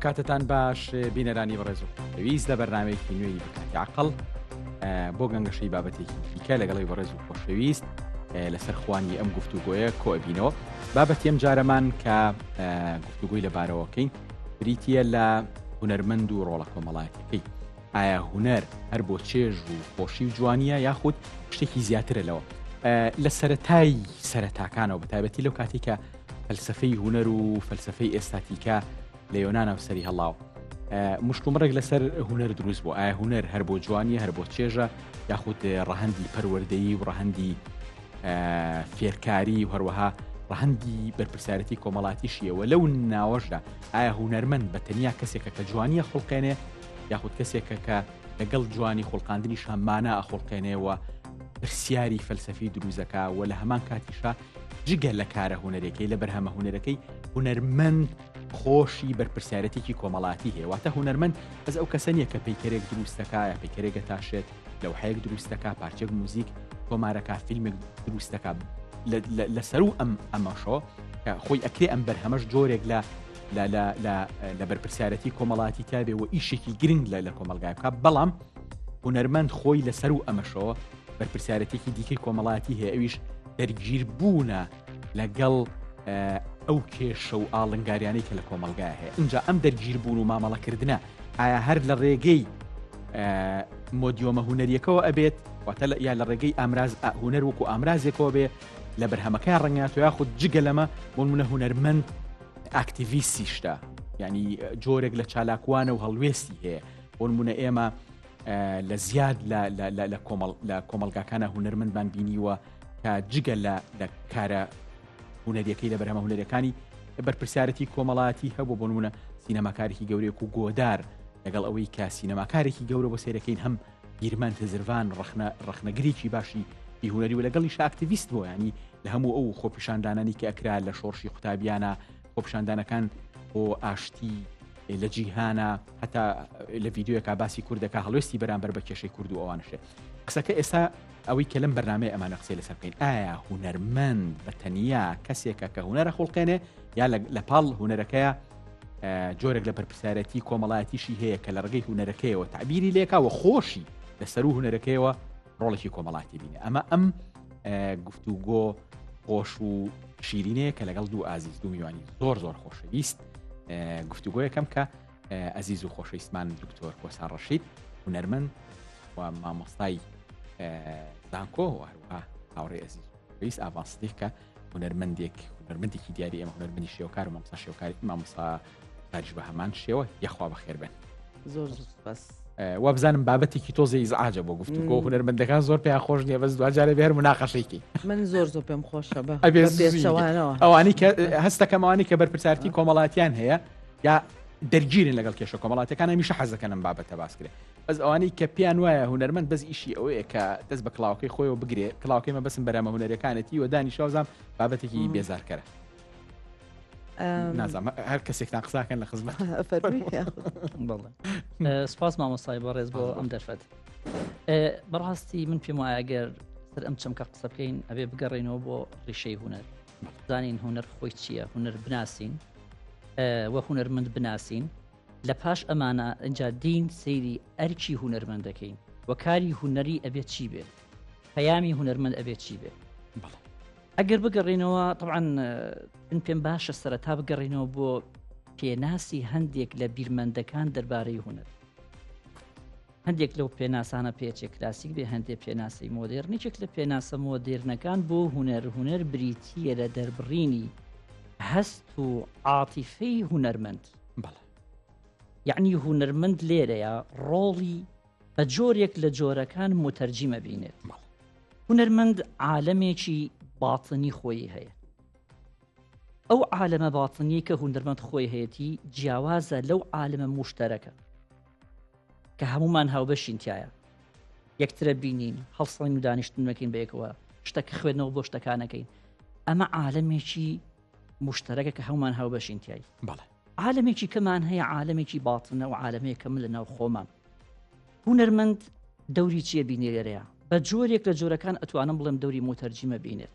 کاتتان باش بینەرانی بەڕێز و پێویست لە بەرنامەیەکی نوێی بکاتی عقل بۆ گەنگەشەی بابەتێکی دیکە لەگەڵی بەڕێز و خۆشەویست لەسەر خوانی ئەم گفتوگۆیە کۆبینەوە بابەتی ئەم جارەمان کە گفتوگوی لەبارەوەکەین بریتە لە هونەرمەند و ڕۆڵە کۆمەڵایەتەکەی ئایا هونەر هەر بۆ چێژ و خۆشی و جوانیە یاخود شتێکی زیاترە لەوە لە سەرەتاکانەوە بەتایبەتی لەو کاتی کە فەلسفەی هونەر و فەلسفەی ئێستاتیکا لە یۆنانە و سەری هەڵاو مشتومڕێک لەسەر هونەر دروست بوو ئایا هونەر هەر بۆ جوانیە هەر بۆ چێژە یاخود ڕەهەندی پەروەردەیی و ڕەهەندی فێرکاری و هەروەها ڕەهەندی بەرپرسیارەتی کۆمەڵاتیشیەوە لەو ناوەشدا ئایا هونەرمەند بە تەنیا کەسێکە کە جوانیە خوڵقێنێ یاخود کەسێکە کە لەگەڵ جوانی خوڵقاندنی شەمانە ئەخۆڵقێنێەوە پرسیاری فەلسەفی دروزەکە و لە هەمان کاتیشا جگە لە کارە هونەرەکەی لە بەرهەمە هونەرەکەی هونەرمەند خۆشی بەرپرسیارەتێکی کۆمەڵاتی هەیە واتە هونەرمەند بەس ئەو کەسە نیە کە پەیکەرێک دروستەکە یا پەیکەرێکە تاشێت لەوحەیەک دروستەکە پارچێک موزیک تۆمارەکە فیلمێک دروستەکە لەسەر و ئەمەشۆ خۆی ئەکرێ ئەم بەرهەمەش جۆرێک لە بەرپرسیارەتی کۆمەڵاتی تابێ و ئیشێکی گرنگ لە کۆمەلگای بکە بەڵام هونەرمەند خۆی لەسەر و ئەمەشەوە بەرپرسیارەتێکی دیکەی کۆمەڵاتی هەیە ئەویش دەرگیر بوونە لەگەڵ ئەو کێشە و ئاڵنگاریانەی کە لە کۆمەلگای هەیە اینجا ئەم دەرگیر بوون و مامەڵەکردنە ئایا هەر لە ڕێگەی مۆدیۆمە هونەریەکەوە ئەبێت واتە یا لە ڕێگەی ئامراز هونەر وەکو ئامرازێکەوە بێ لە بەرهەمەکان ڕەنگات و یاخود جگە لەمە بۆ نمونە هونەرمەند ئاکتیڤیستیشتە یعنی جۆرێک لە چالاکوانە و هەڵوێستی هەیە بۆ نمونە ئێمە لە زیاد لە کۆمەلگاکانە هونەرمەندمان بینیوە کە جگە لە کارە هونەریەکەی لە بەرهەمە هونەرەکانی بەرپرسیارەتی کۆمەڵاتی هەبوو بۆ نمونە سینەماکارێکی گەورەیەک و گۆدار لەگەڵ ئەوەی کە سینەماکارێکی گەورە بۆ سیرەکەین هەم بیرمان تزروان ڕەخنەگرێکی باشی هونەری و لەگەڵی ئاکتیڤیست بۆ ینی لە هەموو ئەو خۆپیشاندانانی کە ئەکرا لە شۆڕشی قوتابیانە خۆپیشاندانەکان بۆ ئاشتی لە جیهانە هەتا لە ڤیددیوەکە باسی کوردەکە هەڵوێستی بەرامبەر بە کێشەی کورد و ئەوانشێ قسەکە ئێستا ئەوەی کە لەم بەرنامەیە ئەمانە قسەی لەسەر بکەین ئایا هونەرمەند بە تەنیا کەسێکە کە هونەرە خوڵقێنێ یا لە پاڵ هونەرەکەیە جۆرێک لە بەرپرسیارەتی کۆمەڵایەتیشی هەیە کە لە ڕێگەی هونەرەکەیەوە تعبیری لێکاوە خۆشی لەسەر و هونەرەکەیەوە ڕۆڵێکی کۆمەڵاتی بینێ ئەمە ئەم گفتوگۆ خۆش و شیرینەیە کە لەگەڵ دوو ئازیز دوو میوانی زۆر خۆشەویست گفتوگۆ یەکەم کە ئەزیز و خۆشەویستمان دکتۆر کۆسان ڕەشید هونەرمەند و مامۆستای زانکۆ و هەروەها هاوڕێی ئەزیز ویست ئاڤانسدێک کە هونەرمەندێکی دیاری ئێمە هونەرمەندی شێوەکار و مامۆستا شێوەکاری مامۆستا تاریش بە هەمان شێوە یەخوا بەخێر بێن زۆر سپاس وا بزانم بابەتێکی تۆزە ئیزعاجە بۆ گفتوگۆ هونەرمەندەکان زۆر پێیان خۆش نییە بەس دوجارە بێر مناقەشەیەکی من زۆر پێم خۆشە بێشەوانەوە ئەوانی کە هەستەکەمەوانی کە بەرپرسیارەتی کۆمەڵاتیان هەیە یا دەرگیرن لەگەڵ کێشە کۆمەڵاتەکان هەمیشە حەزەکەنم بابەتە باس کرێ بەس ئەوانەی کە پیان وایە هونەرمەند بەس ئیشی ئەوەیە کە دەست بە کڵاوەکەی خۆیەوە بگرێ کڵاوەکەی مە بەسم بەرامە هونەرەکانەتی و دانیشەوەزام بابەتێکی بێزارکەرە نازم هەر کەسێکتان قساکەن لە خزمەت سپاس مامۆستای بەڕێز بۆ ئەم دەرفەت بەڕاستی من پێم وایە ئەگەر سەر ئەم چەمکە قسە بکەین ئەبێ بگەڕێنەوە بۆ ڕیشەی هونەر زانین هونەر خۆی چییە هونەر بناسین وە هونەرمەند بناسین لە پاش ئەمانە ئەنجا دین سەیری ئەرکی هونەرمەند دەکەین وە کاری هونەری ئەبێت چی بێت پەیامی هونەرمەند ئەبێت چی بێت ئەگەر بگەڕێنەوە طبعاً من پێم باشە سەرەتا بگەڕێنەوە بۆ پێناسی هەندێک لە بیرمەندەکان دەربارەی هونەر هەندێک لەو پێناسانە پێچێک کلاسیک بێ هەندێک پێناسی مۆدێرنێکێک لە پێناسە مۆدێرنەکان بۆ هونەر بریتیە لە دەربڕینی هەست و عاتیفەی هونەرمەند یعنی هونەرمەند لێرەیە ڕۆڵی بە جۆرێک لە جۆرەکان متەرجیمە بینێت هونەرمەند عالەمێکی باڵنی خۆی هەیە ئەو عالەمە باڵنی کە هونەرمەند خۆی هەیەی جیاوازە لەو عالەمە موشتەرەکە کە هەمومان هاوبەشین تایە یەکترە بینین هەڵسەڵین و دانیشتنەکەین بەیەکەوە شتەکە خوێندنەوە بۆ شتەکانەکەین ئەمە عالەمێکی مشتەرەکە کە هەمومان هاوبەشین تایی عالەمێکی کەمان هەیە عالەمێکی باڵنە و عالەمەیە کە من لە ناو خۆمان هونەرمەند دەوری چیە بینێ لێرەیە بە جۆرێک لە جۆرەکان ئەتوانم بڵێم دەوری متەرجیمە بینێت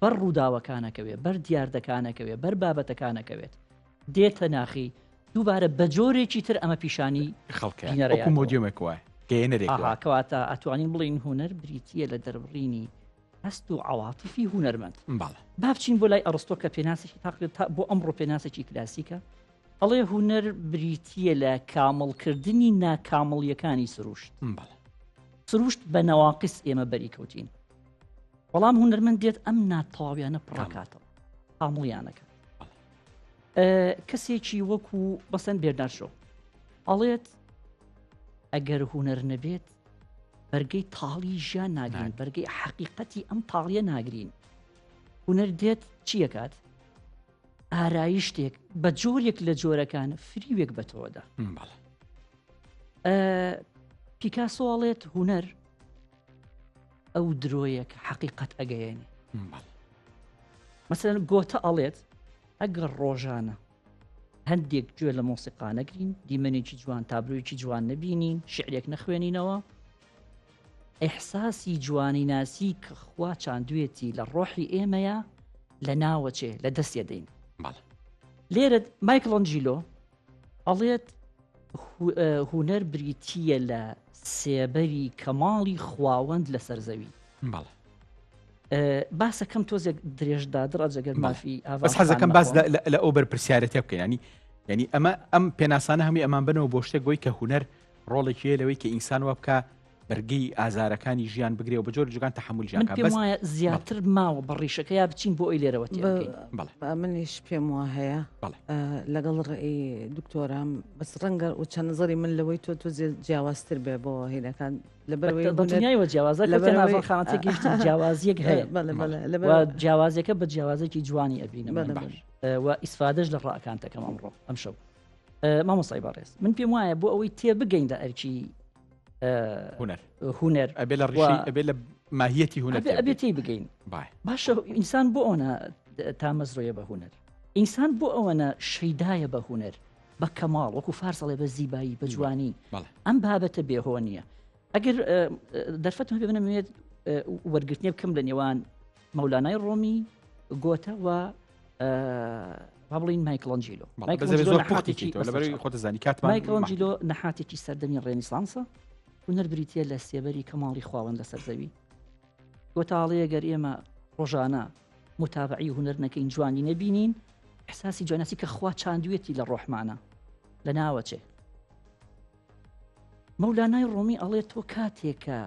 بەر ڕووداوەکانەکەوێت بەر دیاردەکانەکەوێت بەر بابەتەکانەکەوێت دێتە ناخی دووبارە بە جۆرێکی تر ئەمە پیشانی خەڵکە مۆدیۆمێک وایە کەواتە ئەتوانین بڵین هوەر بریتە لە دەربڕینی هەست و عواطفی هوەرمەند. با بچین بۆ لای ئەرستۆ کە پێناسێکی تاقلێت بۆ ئەمڕۆ پێناسێکی کلاسیکە، ئەڵێ هوەر بریتە لە کامڵکردنی ناکامڵیەکانی سروشت. سروشت بە نەواقس ئێمە بەریکەوتین، بەڵام هوەرمەند دێت ئەم ناتەواویانە پڕاکاتەوە کامڵیانەکە. کەسێکی وەکو بەسەن بێردارشۆ ئەڵێت ئەگەر هوەر نەبێت بەرگەی تاڵی ژیان ناگرین، بەرگەی حەقیقەتی ئەم تاڵیە ناگرین. هوەر دێت چیەکات؟ ئارایشتێک بە جۆرێک لە جۆرەکان فریوێک بەتەوەدا. پیکاسۆ ئەڵێت هوەر ئەو درۆیەک حەقیقەت ئەگەیێنێ. مەسەلەن گۆتە ئەڵێت ئەگەر ڕۆژانە هەندێک گوێ لە مۆسیقا نەگرین، دیمەنێکی جوان تابلۆیەکی جوان نەبینین، شعرێک نەخوێنینەوە، ئەحساسی جوانی ناسی کە خوا چاندوێتی لە ڕۆحی ئێمەیە لە ناوەچێ لە دەستێ دەین. لێرە مایکلۆنجیلۆ ئەڵێت هوەر بریتە لە سێبەری کەماڵی خواوەند لە سەرزەوی. باسەکەم تۆزێک درێژدا دڕەجەگەر مافی بەس حەزەکەم باس لە ئەو بەرپرسیارەتە بکەین، ینی ئەمە ئەم پێناسانە هەمی ئەمان بنەوە بۆ شتێک گوۆی کە هوەر ڕۆڵێکی لەوەی کە ئینسان وە بکە بەرگەی ئازارەکانی ژیان بگرێ و بە جۆر جوگان تەحمل ژیان پێم وایە زیاتر ماوە بەڕیشەکە یا بچین بۆ ئەی لێرەوە منیش پێم وا هەیە لەگەڵ ڕێی دکتۆرام بەس ڕەنگە و چەند نظری من لەوەی تۆ جیاوازتر بێ بۆ هینەکان لەبەرەوەی جیاوازە خانەتی گەشت جیاوازیەک هەیە جیاوازەکە بە جیاوازێکی جوانی ئەبینە و ئیسفادەش لە ڕائەکانتەکەم ئەمڕۆ ئەم شەو مامۆستای بەڕێز من پێم وایە بۆ ئەوەی تێبگەیندا ئەرکی هوەر ئەبێ لە ڕیشی ئەبێ لە ماهیەتی هوەر ئەبێتی بگەین. باشە ئینسان بۆ ئەوە تامەزرۆیە بە هوەر، ئینسان بۆ ئەوەنە شەیدایە بە هوەر بە کەماڵ وەکو فارسەڵێ بە زیبایی بە جوانی ئەم بابەتە بێهۆ نییە. ئەگەر دەرفەتم پێ بنەمێت وەرگرتنی بکەم لە نێوان مەولانای ڕۆمی گۆتە و بڵین مایکلۆنجیلۆ. مایکلۆنجیلۆ نەحاتێکی سەردەمی ڕێنیسانسە، هوەر بریتە لە سێبەری کەماڵی خواوەند لە سەرزەوی. گۆتاڵەیە گەر ئێمە ڕۆژانە متابعی هوەر نەکەین جوانی نەبینین، ئەحساسی جوانەسی کە خوا چاندوێتی لە ڕۆحمانە لە ناوەچێ. مەولانای ڕۆمی ئەڵێت تۆ کاتێکە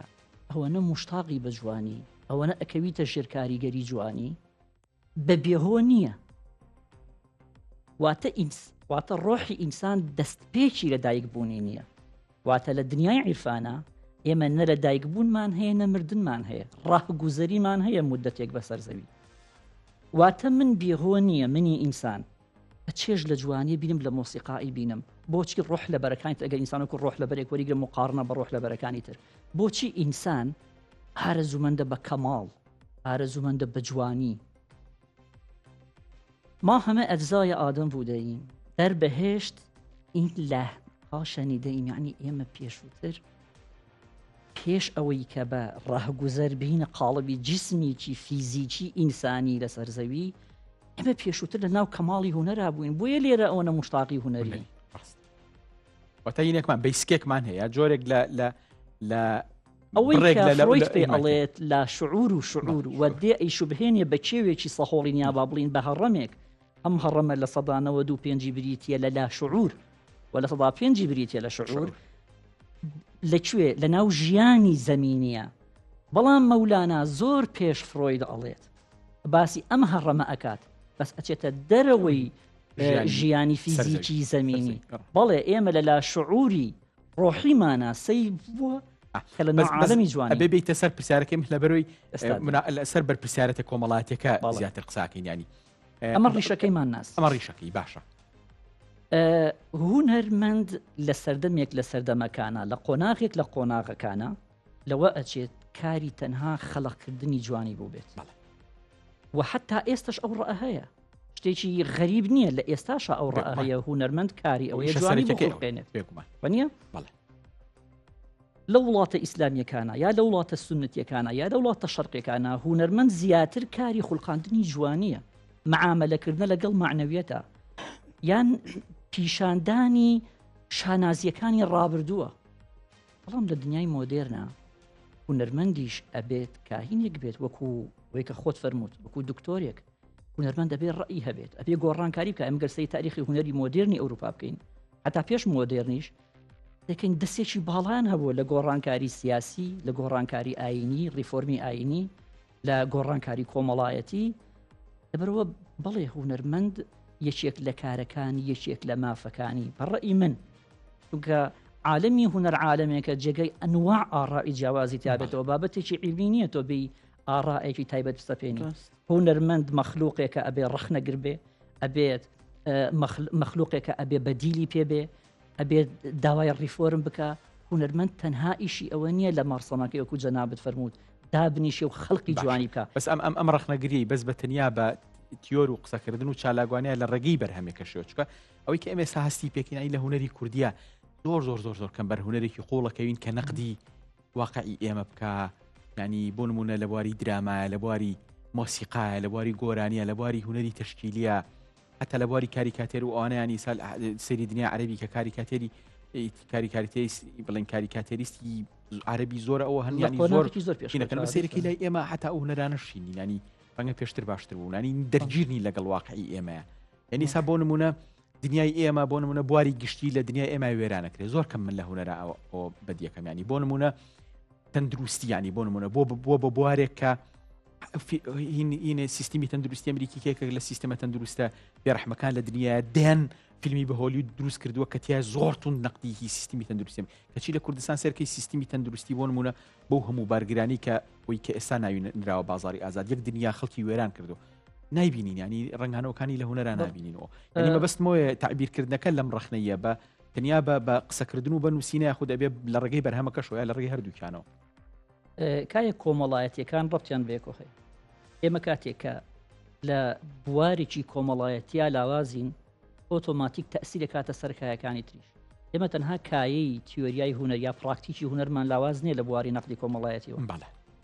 ئەوەنە مشتاقی بە جوانی، ئەوەنە ئەکەویتە ژێر کاریگەری جوانی بە بێهۆ نییە. واتە ڕۆحی ئینسان دەستپێکی لە دایکبوونی نییە. واتە لە دنیای عیرفانە ئێمە نە لە دایکبوونمان هەیە نە مردنمان هەیە، ڕاهگوزەریمان هەیە مودەتێک بەسەر زەوی. واتە من بێهۆ نییە منی ئینسان بە چێژ لە جوانی بینم لە مۆسیقایی بینم. بۆچی ڕۆح لە بەرەکانی ئەگەر ئینسانەکو ڕۆح لە بەرێک وەریگرە مقارنە بە ڕۆح لە بەرەکانی تر، بۆچی ئینسان ئارەزومەندە بە کەماڵ، ئارەزومەندە بە جوانی. ما هەمە ئەجزای ئادەم بوودەین دەر بەهێشت ئین لە هاشەنیدەین، یعنی ئێمە پێشووتر پێش ئەوەی کە بە ڕاهگوزەر بینە قاڵبی جسمیکی فیزیکی ئینسانی لەسەر زەوی، ئێمە پێشووتر لە ناو کەماڵی هوەرا بووین. بۆیە لێرە ئەوەنە مشتاقی هوەری وەتەینێکمان بیسکێکمان هەیە جۆرێک لە ئەوەی پێ ئەڵێت لا شعور و شعور و دێ ئەی شوبهێنێ بە کێوێکی سەخۆڵی نیا با بڵین بە هەڕەمێک. ئەم هەڕەمە لە سەدانەوە 2.5 بریتە لە لا شعور و لە سەدا 5 بریتە لە شعور لەکوێ لە ناو ژیانی زەمینیە. بەڵام مەولانا زۆر پێش فرۆید ئەڵێت باسی ئەم هەڕەمە ئەکات، بەس ئەچێتە دەرەوەی ژیانی فیزیکی زەمینی. بەڵێ ئێمە لە لا شعوری ڕۆحیمانە سەی بووە کە لە ناعالەمی جوانی ئەبێ بیتە سەر پرسیارەکەم لە بەرەوەی سەر بەرپرسیارەتە کۆمەڵاتیەکە زیاتر قساکەین. ینی ئەمە ڕیشەکەیمان ناس ئەمە ڕیشەکەی باشە. هوەرمەند لە سەردەمێک لە سەردەمەکانە لە قۆناغێک لە قۆناغەکانە لەوە ئەچێت کاری تەنها خەڵقکردنی جوانی بوو بێت. و حتا ئێستش ئەو ڕە هەیە، شتێکی غەریب نییە لە ئێستاشە ئەو ڕە هەیە هوەرمەند کاری ئەوەیە جوانی بقێنێت وەنیە؟ لە وڵاتە ئیسلامیەکانە یا لە وڵاتە سونەتیەکانە یا لە وڵاتە شەرقیەکانە هوەرمەند زیاتر کاری خوڵقاندنی جوانیە، معاملەکردنە لەگەڵ معنەویەتە، یان پیشاندانی شانازیەکانی ڕابردووە. بەڵام لە دنیای مۆدێرنا هونەرمەندیش ئەبێت کاهینێک بێت وەکو وەی کە خۆت فەرمووت وەکو دکتۆرێک هونەرمەند دەبێت ڕئی هەبێت ئەبێ گۆڕانکاری بکە. ئەم گەرسەی تاریخی هونەری مۆدێرنی ئەوروپا بکەین حتا پێش مۆدێرنیش دەکەین دەستێکی باڵیان هەبوو لە گۆڕانکاری سیاسی، لە گۆڕانکاری ئاینی، ریفۆرمی ئاینی، لە گۆڕانکاری کۆمەڵایەتی. لەبەرەوە بەڵێ هونەرمەند یەکێک لە کارەکانی یەکێک لە مافەکانی بەڕێی من چونکە عالمی هونەر عالمێکە جێگەی ئەنواع ئاڕای جیاوازی تابێتەوە بابەتێکی علمی نییە تۆ بی ئاڕائێکی تایبەت بستەپێنی. هونەرمەند مەخلوقێکە ئەبێ ڕەخنەگر بێ، ئەبێت مەخلوقێکە ئەبێ بەدیلی پێبێ، ئەبێت داوای ڕیفۆرم بکە. هونەرمەند تەنها ئیشی ئەوە نییە لە مارسەماکە وەکو جەنابەت فەرمووت دابنیشێ و خەڵقی جوانی بکە. بەس ئەم ڕەخنەگری بەس بە تەنیا بە تیۆر و قسەکردن و چالاگوانیە لە ڕێگەی بەرهەمێکە شێوچکە ئەوەی کە ئێمە ساهستی پێکینایی لە هونەری کوردیە زۆر زۆر زۆر زۆر کەم بەر هونەرێکی قوڵەکەوین کە نەقدی واقعی ئێمە بکە. ینی بۆ نمونە لە بواری درامایە، لە بواری مۆسیقایە، لە بواری گۆرانیە، لە بواری هونەری تەشکیلیە، حتا لە بواری کاریکاتێر و ئەوانەیانی سەری دنیا عەرەبی کە کاریکاتێری بڵێن کاریکاتێریستی عەرەبی زۆر ئەوە هەنیانی زۆر پێشینەکەن بە سەیرەکەی لای ئێمە حتا ئەو هونەرانەشینی ینی ڕەنگە پێشتر باشتر بوو، ینی دەرگیرنی لەگەڵ واقعی ئێمەیە. ینی سا بۆ نمونە دنیای ئێمە بۆ نمونە بواری گشتی لە دنیای ئێمە وێرانەکرێت زۆر کەم من لە هونەرە ئەوە بەدیەکەم. ینی بۆ نمونە تەندروستی، ینی بۆ نمونە بۆ بە بوارێک کە هینە سیستمی تەندروستی ئەمریکیەکە لە سیستەمە تەندروستە بێڕەحمەکان لە دنیای دێن فیلمی بە هۆلیوود دروست کردووە کە تیا زۆر تون نەقدی هی سیستمی تەندروستی کەچی لە کوردستان سەرکەی سیستمی تەندروستی بۆ نمونە بۆ هەموو بارگرانی کە وی کە ئێستا ناوینراوە بازاری ئازاد یەک دنیا خەڵکی وێران کردو نایبینین، ینی ڕنگانەوەکانی لە هونەران نابینینەوە. ینی مەبەستمەوەی تعبیرکردنەکە لەم ڕەخنەیە بە تەنیا بە قسەکردن و بە نووسینە خود ئەبێ لە ڕێگەی بەرهەمەکەشەوە لە ڕێگەی هەردووکانەوە. کایە کۆمەڵایەتیەکان ڕەبتیان بێکۆخی ئێمە کاتێکە لە بوارێکی کۆمەڵایەتیا لاوازین ئۆتۆماتیک تەسیرە کاتە سەرکایەکانی تریش. ئێمە تەنها کایەی تیۆریای هونەر یا پراکتیکی هونەرمان لاواز نییە لە بواری نەقدی کۆمەڵایەتیەوە.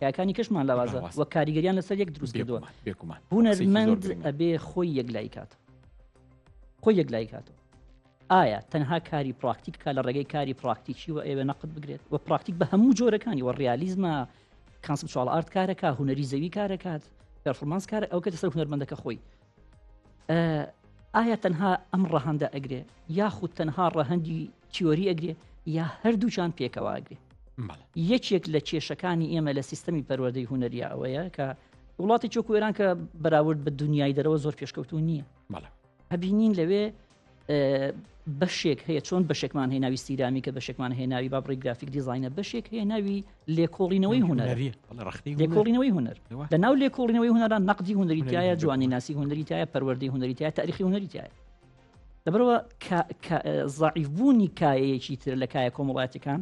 کایەکانی کەشمان لاوازە وە کاریگەریان لەسەر یەک دروست کردووە. هونەرمەند ئەبێ خۆی یەکلای کاتەوە، خۆی یەکلای کاتەوە. ئایا تەنها کاری پراکتیکە لە ڕێگەی کاری پراکتیکی و ئێوە نەقد بگرێت و پراکتیک بە هەموو جۆرەکانی وە ڕیالیزمە، کانسپچوال ئارت کارەکە، هونەری زەوی کارەکات، پەرفۆرمانس کارە ئەو کە لەسەر هونەرمەندەکە خۆی. ئایا تەنها ئەم ڕەهەندە ئەگرێ یاخود تەنها ڕەهەندی تیۆری ئەگرێ یا هەردووچان پێکەوە ئەگرێ؟ یەکێک لە کێشەکانی ئێمە لە سیستەمی پەروەردەی هونەریە ئەوەیە کە وڵاتی چۆک و ئێران کە بەراورد بە دنیای دەرەوە زۆر پێشکەوتو نییە. هەبینین لەوێ بەشێک هەیە چۆن بەشێکمان هەیە ناوی سیرامی کە بەشێکمان هەیە ناوی بابڕی گرافیک دیزاینە، بەشێک هەیە ناوی لێکۆڵینەوەی هونەر، لێکۆڵینەوەی هونەر. لە ناو لێکۆڵینەوەی هونەران نەقدی هونەریتایە، جوانی ناسی هونەریتایە، پەروەردەی هونەریتایە، تاریخی هونەریتایە. لەبەرەوە ضعیفبوونی کایەیەکی تر لە کایە کۆمەڵایەتەکان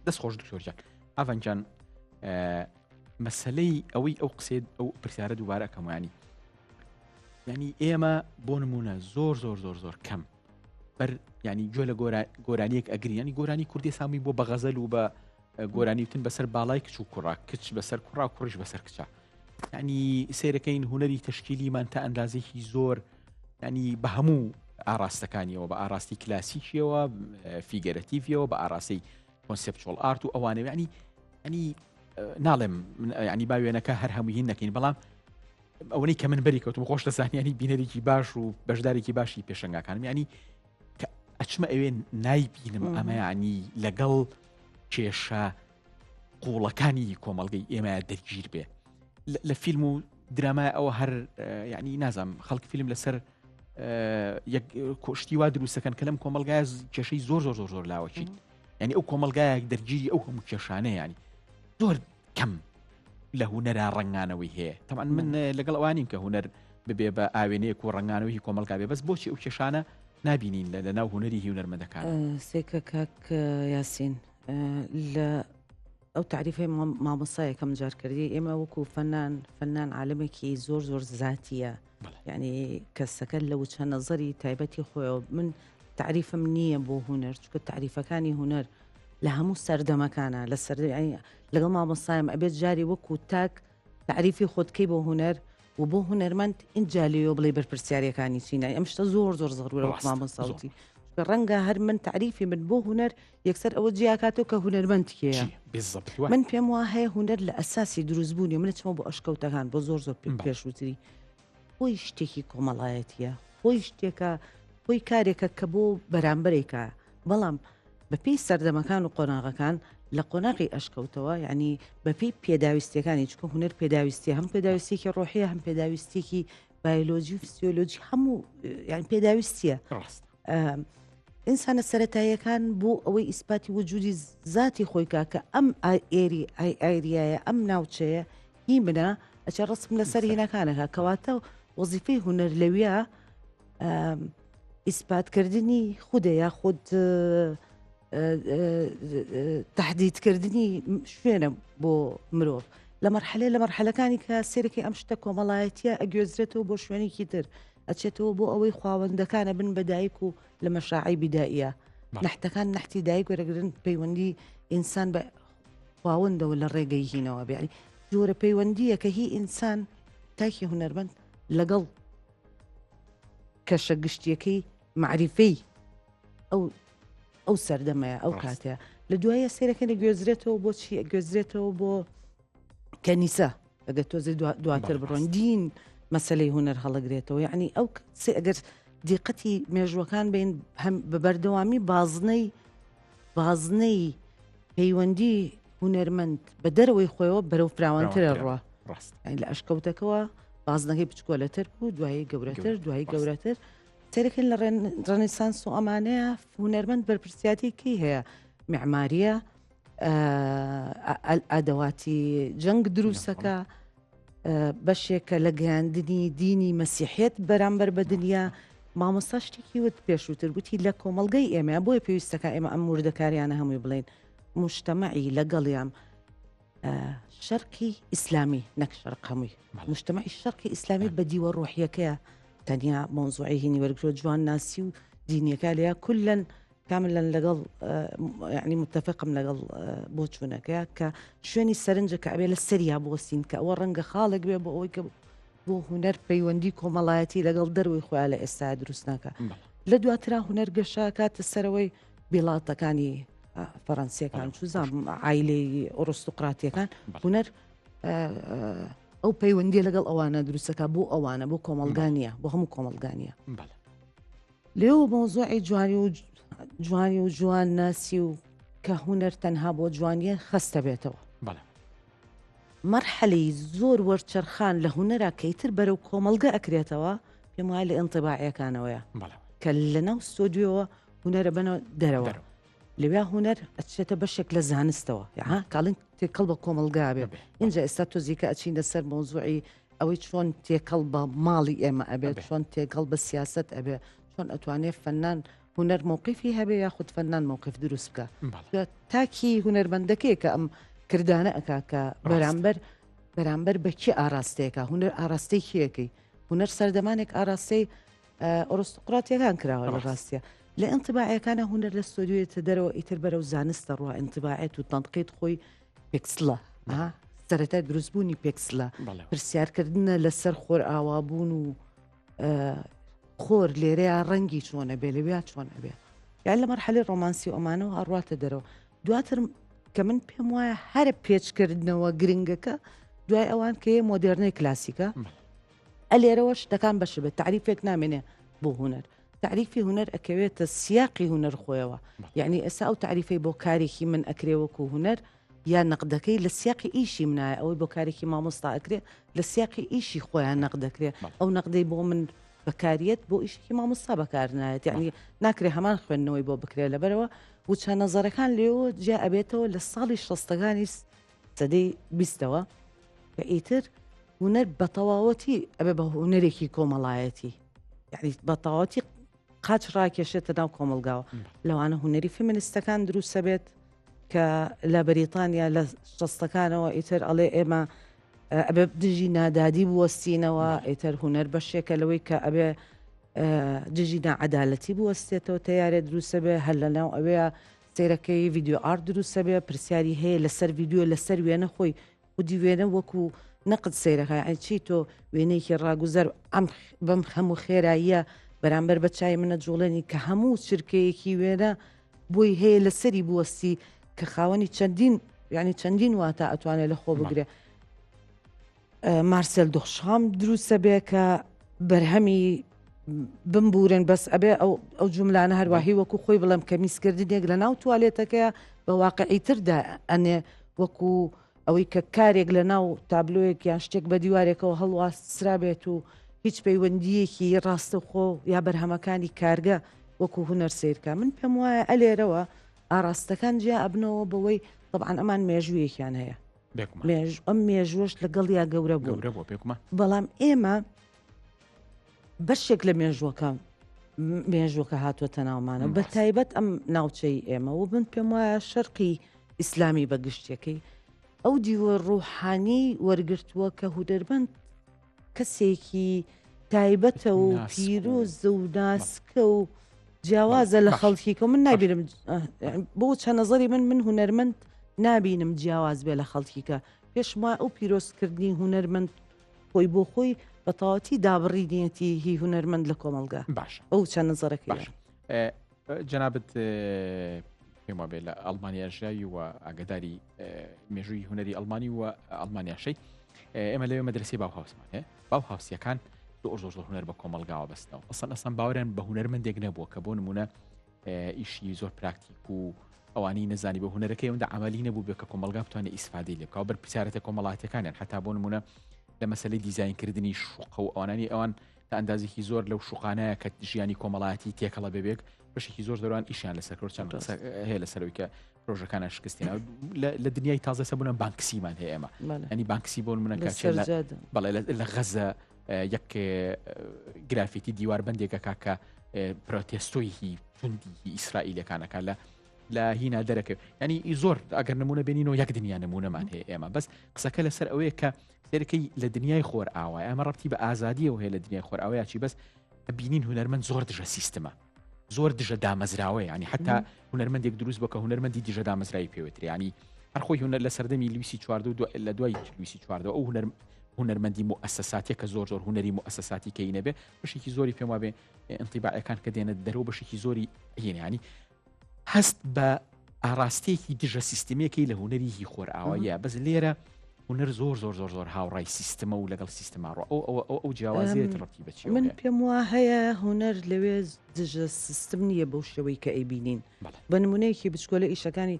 دەست خۆش دکتۆرجان ئەڤەنجان مەسەلەی ئەوەی ئەو قسێت ئەو پرسیارە دووبارە ئەکەمانی ینی ئێمە بۆ نمونە زۆر زۆر زۆر زۆر کەم بەر ینی گوێ لە گۆرانیەک ئەگری ینی گۆرانی کوردی سامی بۆ بە غەزەل و بە گۆرانی وتن بەسەر باڵای کچ و کوڕا کچ بەسەر کوڕا و کوڕیش بەسەر کچە. ینی سیرەکەین هونەری تەشکیلیمان تا ئەندازێکی زۆر ینی بە هەموو ئاراستەکانیەوە بە ئاراستی کلاسیکیەوە فیگەرەتیڤیەوە بە ئاراستی کۆنسپچوال ئارت و ئەوانە ینی ناڵێم ینی باوێنەکە هەر هەمووی هین نەکەین بەڵام ئەوەی کە من بەری کەوتم خۆش لەزانانی بینەرێکی باش و بەشدارێکی باشی پێشنگاکانم ینی کە ئەچمە ئەوێ نایبینم ئەمە ینی لەگەڵ کێشە قوڵەکانی کۆمەڵگەی ئێمە دەرگیر بێ لە فیلم و درامای ئەوە هەر ینی نازام خەڵک فیلم لەسەر کۆشتی وا دروستەکەن کە لەم کۆمەلگای کێشەی زۆر زۆر زۆر زۆر لاوەچین ینی ئەو کۆمەلگایەک دەرگیری ئەو هەموو کێشانەیە ینی زۆر کەم لە هونەرا ڕنگانەوەی هەیە. تەمان من لەگەڵ ئەوانیم کە هونەر ببێ بە ئاوێنەیەک و ڕنگانەوەی کۆمەلگا بێ بەس بۆچی ئەو کێشانە نابینین لە ناو هونەری هونەرمەندەکان؟ سێکە کاک یاسین لە ئەو تعریفی مامۆستایەکەم جار کردی ئێمە وەکو فەنان عالمێکی زۆر زۆر زاتیە یعنی کەسەکە لە وچە نەزەری تایبەتی خۆیەوە. من تعریفم نییە بۆ هونەر چکە تعریفەکانی هونەر لە هەموو سەردەمەکانە لە سەر لەگەڵ مامۆستایم ئەبێت جاری وەکو تاک تعریفی خۆتکەی بۆ هونەر و بۆ هونەرمەند اینجا لێەوە بڵێ بەرپرسیارەکانی چینە ئەمشتە زۆر زۆر زەڕورە ڕاستە، وەکمامە ساوتی ڕەنگە هەر من تعریفی من بۆ هونەر یەکسەر ئەوە جیاکاتەوە کە هونەرمەند کێیە بالضبط من پێم وا هەیە هونەر لە ئەساسی دروستبوونی منە چمە بۆ ئەشکەوتەکان بۆ زۆر زۆر پێشووتری خۆی شتێکی کۆمەڵایەتیە خۆی شتێکە خۆی کارێکە کە بۆ بەرامبەرێکە بەڵام بەپێی سەردەمەکان و قۆناغەکان لە قۆناغی ئەشکەوتەوە یعنی بەپێی پێداویستیەکانی چکە هونەر پێداویستی هەم پێداویستێکی ڕۆحیە هەم پێداویستێکی بایۆلۆژی و فسیۆلۆژی هەموو یعنی پێداویستیە ئینسانە سەرەتاییەکان بۆ ئەوەی ئیسپاتی وجودی ذاتی خۆیکا کە ئەم ئایریایە ئەم ناوچەیە هی منە ئەچە ڕسم لەسەر هینەکانەکە کەواتە وەزیفەی هونەر لەویە ئیسپاتکردنی خودەیە خود تهدیدکردنی شوێنە بۆ مرۆڤ لە مەرحەلەکانی کە سێرەکەی ئەم شتە کۆمەڵایەتیە ئەگوێزرێتەوە بۆ شوێنێکی تر ئەچێتەوە بۆ ئەوەی خاوەندەکانە بن بەدایک و لە مەشاعی بیدائیە نەحتەکان نەحتی دایک وەرەگرن پەیوەندی ئینسان بە خاوەندەوە لە ڕێگەی هینەوە بیانی جۆرە پەیوەندیە کە هی ئینسان تاکی هونەرمەند لەگەڵ کەشە گشتیەکەی معریفەی ئەو سەردەمەیە ئەو کاتەیە لە دوایە سێرەکەی گوێزرێتەوە بۆچی گوێزرێتەوە بۆ کەنیسە ئەگەر تۆزی دواتر بڕۆن دین مەسلەی هونەر هەڵەگرێتەوە یعنی ئەو ئەگەر دیقەتی مێژوەکان بین هەم بە بەردەوامی بازنەی پەیوەندی هونەرمەند بە دەرەوەی خۆیەوە بەرەو فراوانترە ڕوا لە ئەشکەوتەکەەوە بازنەکەی بچکۆلەتر بوو دوایی گەورەتر دوایی گەورەتر سێرەکەن لە ڕەنیسانس و ئەمانەیە هونەرمەند بەرپرسیاتێکی هەیە معماریە ئادەواتی جەنگ دروستەکە بەشێکە لە گەیاندنی دینی مەسیحێت بەرامبەر بە دنیا مامۆستا شتێکی وت پێشووتر گوتی لە کۆمەڵگەی ئێمە بۆی پێویستەکە ئێمە ئەم وردەکاریانە هەمووی بڵێن مجتەمەعی لەگەڵیان شەرقی ئیسلامی نەک شەرق هەمووی مجتەمەعی شەرقی ئیسلامی بە دیوە ڕۆحیەکەیە تەنیا مۆزوعی هینی وەرگرۆ جوان ناسی و دینیەکە لەیە کولەن کاملەن لەگەڵ یعنی متفقم لەگەڵ بۆ چوونەکەیە کە شوێنی سەرنجە کە ئەبێ لە سەریا بۆسین کە ئەوە ڕەنگە خاڵێک بێ بۆ ئەوەی کە بۆ هونەر پەیوەندی کۆمەڵایەتی لەگەڵ دەروی خۆیان لە ئێستا دروست ناکە لە دواترا هونەر گەشە کاتە سەرەوەی بێڵاتەکانی فەڕەنسیەکان چوزان عایلەی ئۆڕۆستوقراتیەکان هونەر ئەو پەیوەندی لەگەڵ ئەوانە دروستەکە بۆ ئەوانە بۆ کۆمەلگانیە بۆ هەموو کۆمەلگانیە لێو مۆزوعی جوانی و جوان ناسی و کە هونەر تەنها بۆ جوانیە خستە بێتەوە مەرحەلەی زۆر وەرچەرخان لە هونەرە کەیتر بەرەو کۆمەلگە ئەکرێتەوە پێم وایە لە ئینتیباعیەکانەوەیە کە لەناو ستۆدیۆوە هونەرە بنەوە دەرەوە لەوێ هونەر ئەچێتە بەشێک لە زانستەوە کاڵین تێکەڵ بە کۆمەلگا بێ اینجا ئێستا تۆزیکە ئەچین لەسەر مۆزوعی ئەوەی چۆن تێکەڵ بە ماڵی ئێمە ئەبێت چۆن تێکەڵ بە سیاست ئەبێ چۆن ئەتوانێت فەنان هونەر مووقفی هەبێ یاخود فەنان مووقف دروست بکە تاکی هونەرمەندەکەی کە ئەم کردانە ئەکا کە بەرامبەر بەکی ئاراستەیەەکە هونەر ئاراستەی کیەکەی هونەر سەردەمانێک ئاراستەی ئۆڕۆستوقراتیەکان کراوە لە ڕاستیە لە ئینتیباعیەکانە هونەر لە ستۆدیۆیەتە دەرەوە ئیتر بەرەو زانستە ڕوە ئینتیباعێت و تەنقیت خۆی پێکسلە سەرەتا دروستبوونی پێکسلە پرسیارکردنە لەسەر خۆر ئاوابوون و خۆر لێرەیە ڕەنگی چۆنە بێ لەوێ چۆنە بێ یان لە مەرحەلەی ڕۆمانسی و ئەمانەوە هەڕواتە دەرەوە دواتر کە من پێم وایە هەرە پێچکردنەوە گرنگەکە دوای ئەوان کە یە مۆدرنەی کلاسیکە ئەلێرەوە شتەکان بەش بێت تعریفێک نامێنێ بۆ هونەر تعریفی هونەر ئەکەوێتە سیاقی هونەر خۆیەوە یعنی ئێستا ئەو تعریفەی بۆ کارێکی من ئەکرێوەکو هونەر یا نەقدەکەی لە سیاقی ئیشی منایە ئەوەی بۆ کارێکی مامۆستا ئەکرێ لە سیاقی ئیشی خۆیان نەقدەکرێ ئەو نەقدەی بۆ من بەکاریت بۆ ئیشکی مامۆستا بەکارنایەت یعنی ناکرێ هەمان خوێندنەوەی بۆ بکرێ لەبەرەوە وچە نەزەرەکان لێەوە جا ئەبێتەوە لە ساڵی 60ەکانی سەدەی 20ەوە کە ئیتر هونەر بە تەواوەتی ئەبێ بە هونەرێکی کۆمەڵایەتی یعنی بە تەواوەتی قاچ ڕاکێشێتە ناو کۆمەلگاوە لەوانە هونەری فیمینیستەکان دروستە بێت کە لە بەریتانیا لە 60ەکانەوە ئیتر ئەڵێ ئێمە ئەبێ دژی نادادی بوەستینەوە ئیتر هونەر بەشێکە لەوەی کە ئەبێ دژی نەعەدالەتی بوەستێتەوە تەیارێ دروستە بێ هەر لەناو ئەوەیە سیرەکەی ڤیددیو ئارت دروستە بێ پرسیاری هەیە لەسەر ڤیددیو لەسەر وێنە خۆی خودی وێنە وەکو نەقد سیرەکە یعنی چی تۆ وێنەیەکی ڕاگوزەر ئەم بەم هەموو خێراییە بەرامبەر بە چای منە جوڵێنی کە هەموو چرکەیەکی وێنە بۆی هەیە لەسەری بوەستی کە خاوەنی چەندین واتە ئەتوانێت لە خۆ بگرێ. مارسێل دۆخشام دروستە بێ کە بەرهەمی بمبورن بەس ئەبێ ئەو جملانە هەروەهی وەکو خۆی بڵم کە میسکردنێک لە ناو توالێتەکەیە بە واقعیتردا ئەنێ وەکو ئەوەی کە کارێک لە ناو تابلۆیەک یان شتێک بە دیوارێکەوە هەڵواسترا بێت و هیچ پەیوەندیەکی ڕاستەخۆ یا بەرهەمەکانی کارگە وەکو هونەر سیرکە. من پێم وایە ئەلێرەوە ئاراستەکان جیا ئەبنەوە بەوەی طبعاً ئەمان مێژوویەکیان هەیە ئەم مێژوەش لەگەڵ یا گەورە بوو بەڵام ئێمە بەشێک لە مێژوەکە هاتووەتە ناومانە بە تایبەت ئەم ناوچەی ئێمە و من پێم وایە شەرقی ئیسلامی بەگشتەکەی ئەو دیوە ڕوحانی وەرگرتووە کە هودەربەند کەسێکی تایبەتە و پیرۆزە و ناسکە و جیاوازە لە خەڵکیکە من نابینم بۆ چەند نەزەری من هونەرمەند نابینم جیاواز بێ لە خەڵکیکە پێشما ئەو پیرۆزکردنی هونەرمەند خۆی بۆ خۆی بە تەواوەتی دابڕیدێتی هی هونەرمەند لە کۆمەلگا باش ئەو چەند نەزەرەکەی جەنابەت پێم وابێ لە ئەڵمانیا ژیاوی و ئاگداری مێژووی هونەری ئەڵمانی و ئەڵمانیاشەی ئێمە لەوێ مەدرسەی باوهاوسمان هەیە باوهاوسیەکان زۆر هونەر بە کۆمەلگاوە بەستنەوە ئەسان باوەریان بە هونەرمەندێک نەبووە کە بۆ نمونە ئیشی زۆر پراکتیک و ئەوانی نەزانی بە هونەرەکەی ئەوەندە عملی نەبوو بێ کە کۆمەلگا بتوانێت ئیسفادەی لێ بکەوە بەرپرسیارەتە کۆمەڵاتەکانیان حتا بۆ نمونە لە مەسەلەی دیزاینکردنی شوقە و ئەوانانی ئەوان تا ئەندازێکی زۆر لەو شوقانەیە کە ژیانی کۆمەڵاتی تێکەڵە ببێک بەشێکی زۆر دەوان ئیشیان لەسەر چەند هەیە لەسەرەوەی کە پرۆژەکانە شکستینە لە دنیای تازە سەبوونە بانکسیمان هەیە ئێمە ئەنی بانکسی بۆ منە بەڵێ لە غەزە یەک گرافیتی دیواربندێکە کاکە پرۆتێستۆیی توندی ئیسرائیلەکانەکە لە هینا دەرەکە ینی زۆر ئەگەر نمونە بینینەوە یەک دنیا نمونەمان هەیە ئێمە بەس قسەکە لەسەر ئەوەیە کە سێرەکەی لە دنیای خۆر ئاوای ئەمە ڕەتی بە ئازادیەوە هەیە لە دنیای خۆر ئاوایکی بەس بینین هونەرمەند زۆر دژە سیستمە زۆر دژە دامەزراوە ینی حتا هونەرمەندێک دروست بۆ کە هونەرمەندی دژە دامەزرایی پێوتری ینی هەرخۆی هونەر لە سەردەمی لویسی چواردە لە دوای لویسی چواردە ئەو هونەرمەندی مؤسساتی کە زۆر هونەری مؤسساتی کەینە بێ بەشێکی زۆری پێم وابێ ئینطیباعەکان کە دێنە دەرەوە بەشێکی زۆری هێنانی هەست بە ئاراستەیەکی دژە سیستمەکەی لە هونەری هی خۆر ئاوایە بەس لێرە هونەر زۆر هاوڕای سیستمە و لەگەڵ سیستماڕۆ ئەو جیاوازیت ڕەتی بچی من پێم وە هەیە هونەر لەوێ دژە سیستم نییە بەو شێوەی کە ئەیبینین بە نمونەیەکی بچکۆلە ئیشەکانی